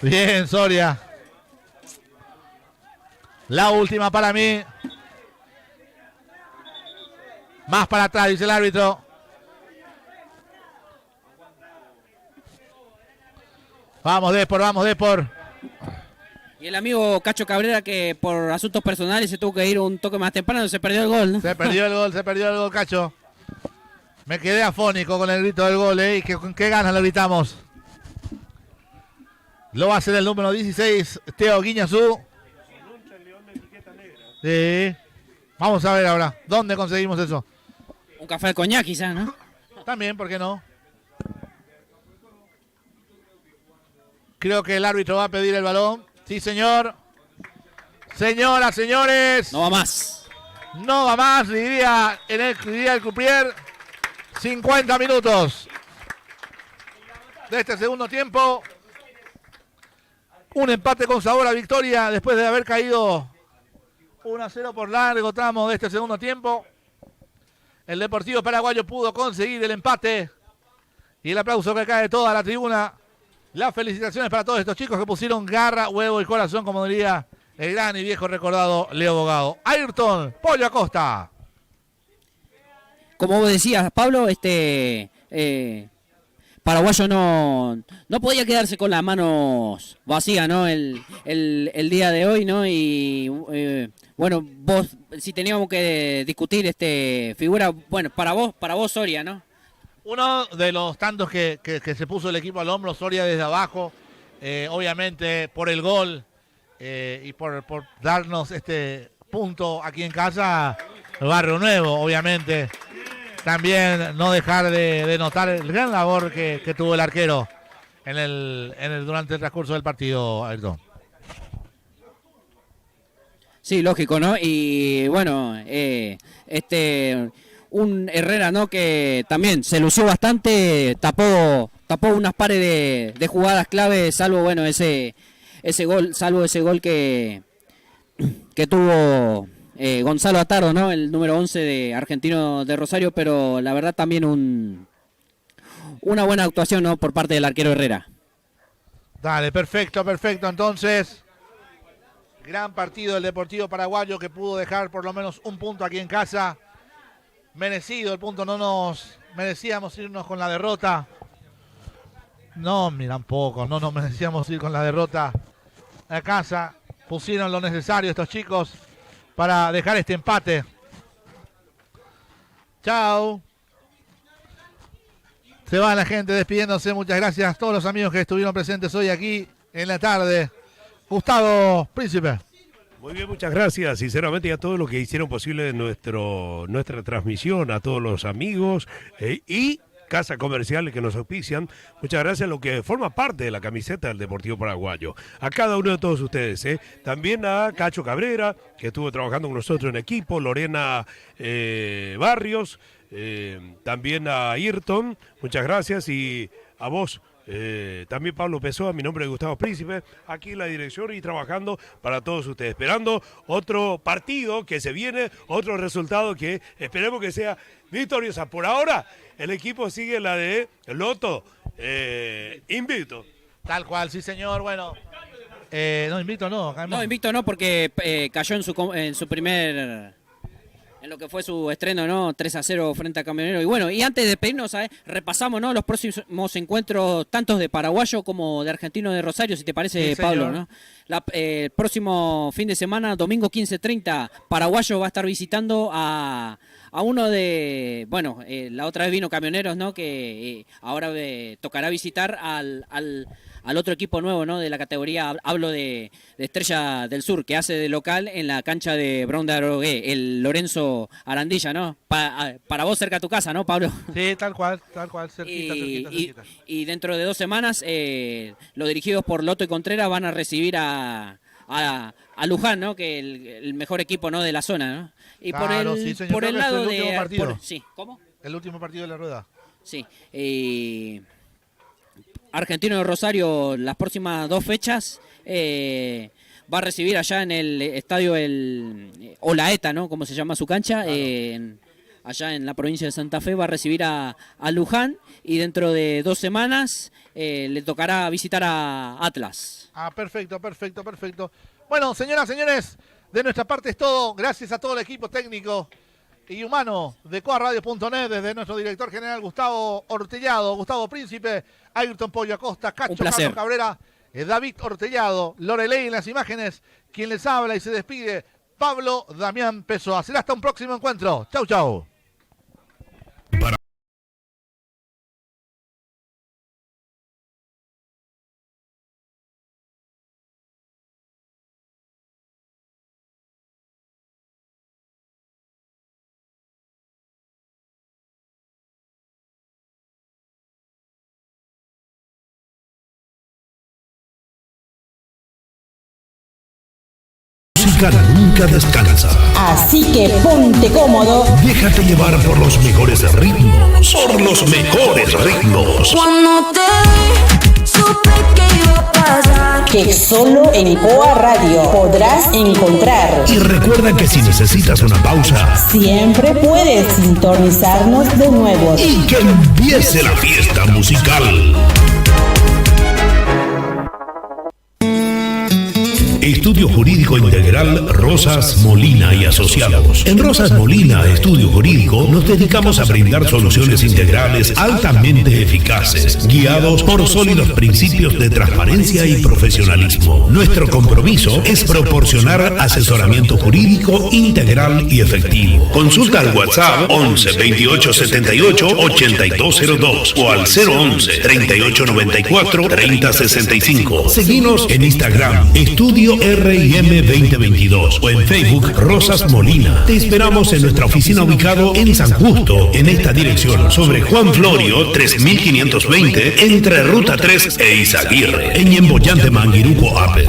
Bien, Soria. La última para mí. Más para atrás, dice el árbitro. Vamos, Depor. Y el amigo Cacho Cabrera, que por asuntos personales se tuvo que ir un toque más temprano, se perdió el gol, ¿no? Se perdió el gol, Cacho. Me quedé afónico con el grito del gol, ¿eh? Y con qué ganas lo gritamos. Lo va a hacer el número 16, Teo Guiñazú. Sí. Vamos a ver ahora, ¿dónde conseguimos eso? Un café de coñac quizás, ¿no? También, ¿por qué no? Creo que el árbitro va a pedir el balón. Sí, señor. Señoras, señores. No va más. No va más, diría el Cuprier. 50 minutos de este segundo tiempo. Un empate con sabor a victoria después de haber caído 1-0 por largo tramo de este segundo tiempo. El Deportivo Paraguayo pudo conseguir el empate. Y el aplauso que cae de toda la tribuna. Las felicitaciones para todos estos chicos que pusieron garra, huevo y corazón, como diría el gran y viejo recordado Leo Bogado. Ayrton, Pollo Acosta. Como vos decías, Pablo, Paraguayo no podía quedarse con las manos vacías, ¿no? El día de hoy, ¿no? Y bueno, vos, si teníamos que discutir figura, bueno, para vos Soria, ¿no? Uno de los tantos que se puso el equipo al hombro, Soria desde abajo, obviamente por el gol y por darnos este punto aquí en casa, Barrio Nuevo, obviamente. También no dejar de notar el gran labor que tuvo el arquero durante el transcurso del partido, Ayrton. Sí, lógico, ¿no? Y bueno, un Herrera, ¿no? Que también se lució bastante, tapó tapó unas pares de jugadas clave, salvo bueno ese gol que tuvo Gonzalo Atardo, ¿no? El número 11 de Argentino de Rosario, pero la verdad también una buena actuación, ¿no? Por parte del arquero Herrera. Dale, perfecto. Entonces, gran partido del Deportivo Paraguayo que pudo dejar por lo menos un punto aquí en casa. Merecido el punto, no nos merecíamos irnos con la derrota. No, miran poco, no nos merecíamos ir con la derrota a casa. Pusieron lo necesario estos chicos para dejar este empate. Chao. Se va la gente despidiéndose. Muchas gracias a todos los amigos que estuvieron presentes hoy aquí en la tarde. Gustavo Príncipe. Muy bien, muchas gracias. Sinceramente a todos los que hicieron posible nuestra transmisión, a todos los amigos y Casa Comerciales que nos auspician. Muchas gracias a lo que forma parte de la camiseta del Deportivo Paraguayo. A cada uno de todos ustedes. También a Cacho Cabrera, que estuvo trabajando con nosotros en equipo. Lorena Barrios. También a Ayrton. Muchas gracias. Y a vos. También Pablo Pessoa, mi nombre es Gustavo Príncipe, aquí en la dirección y trabajando para todos ustedes, esperando otro partido que se viene, otro resultado que esperemos que sea victoriosa. Por ahora, el equipo sigue la de Loto, invicto. Tal cual, sí señor, bueno. No, invicto no. No, invicto no, porque cayó en su primer... en lo que fue su estreno, ¿no? 3-0 frente a Camionero. Y bueno, y antes de despedirnos, repasamos, ¿no? Los próximos encuentros, tanto de Paraguayo como de Argentino de Rosario, si te parece, sí, Pablo, ¿no? El próximo fin de semana, domingo 15:30, Paraguayo va a estar visitando a uno de... Bueno, la otra vez vino Camioneros, ¿no? Que ahora tocará visitar al otro equipo nuevo, ¿no? De la categoría, hablo de Estrella del Sur, que hace de local en la cancha de Brown de Arogué, el Lorenzo Arandilla, ¿no? Para vos cerca a tu casa, ¿no, Pablo? Sí, tal cual, cerquita. Y dentro de 2 semanas, los dirigidos por Loto y Contreras van a recibir a Luján, ¿no? Que el mejor equipo, ¿no? De la zona, ¿no? Y claro, por el lado de... sí, ¿cómo? El último partido de la rueda. Sí, Argentino de Rosario, las próximas 2 fechas, va a recibir allá en el estadio Olaeta, ¿no? Como se llama su cancha, claro. Allá en la provincia de Santa Fe, va a recibir a Luján y dentro de 2 semanas le tocará visitar a Atlas. Perfecto. Bueno, señoras, señores, de nuestra parte es todo. Gracias a todo el equipo técnico y humano de coaradio.net, desde nuestro director general Gustavo Ortellado, Gustavo Príncipe, Ayrton Pollo Acosta, Cacho Carlos Cabrera, David Ortellado, Lorelei en las imágenes, quien les habla y se despide, Pablo Damián Pessoa. Será hasta un próximo encuentro. Chau. Nunca descansa. Así que ponte cómodo. Déjate llevar por los mejores ritmos. Cuando te vi, supe que iba a pasar. Que solo en Coa Radio podrás encontrar. Y recuerda que si necesitas una pausa, siempre puedes sintonizarnos de nuevo. Y que empiece la fiesta musical. Estudio Jurídico Integral Rosas Molina y Asociados. En Rosas Molina Estudio Jurídico nos dedicamos a brindar soluciones integrales altamente eficaces, guiados por sólidos principios de transparencia y profesionalismo. Nuestro compromiso es proporcionar asesoramiento jurídico integral y efectivo. Consulta al WhatsApp 11 28 78 8202 o al 011 38 94 30 65. Seguinos en Instagram Estudio R&M 2022 o en Facebook Rosas Molina. Te esperamos en nuestra oficina ubicado en San Justo, en esta dirección, sobre Juan Florio 3520, entre Ruta 3 e Izaguirre, en Ñemboyante Manguiruco, Ape.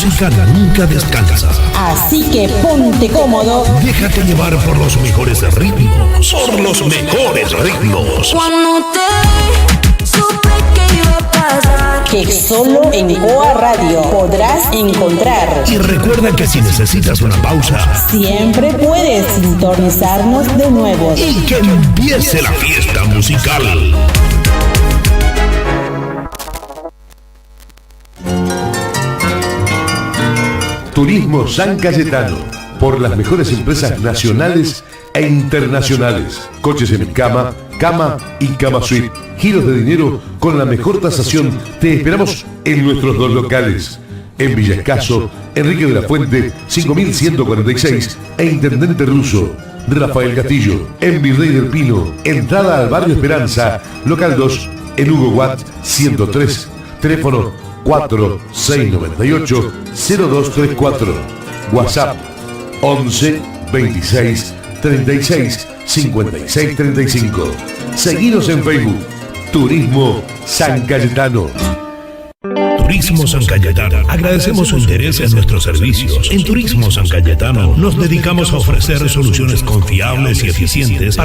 música nunca descansa. Así que ponte cómodo. Déjate llevar por los mejores ritmos. Por los mejores ritmos. Cuando te vi, supe que iba a pasar. Que solo en Coa Radio podrás encontrar. Y recuerda que si necesitas una pausa, siempre puedes sintonizarnos de nuevo. Y que empiece la fiesta musical. Turismo San Cayetano, por las mejores empresas nacionales e internacionales. Coches en cama, cama y cama suite. Giros de dinero con la mejor tasación. Te esperamos en nuestros dos locales. En Villa Escaso, Enrique de la Fuente, 5146 e Intendente Russo. Rafael Castillo, en Virrey del Pino, entrada al Barrio Esperanza, local 2, en Hugo Watt 103. Teléfono 4698-0234. WhatsApp 11 26 36 56 35. Seguinos en Facebook. Turismo San Cayetano. Turismo San Cayetano. Agradecemos su interés en nuestros servicios. En Turismo San Cayetano nos dedicamos a ofrecer soluciones confiables y eficientes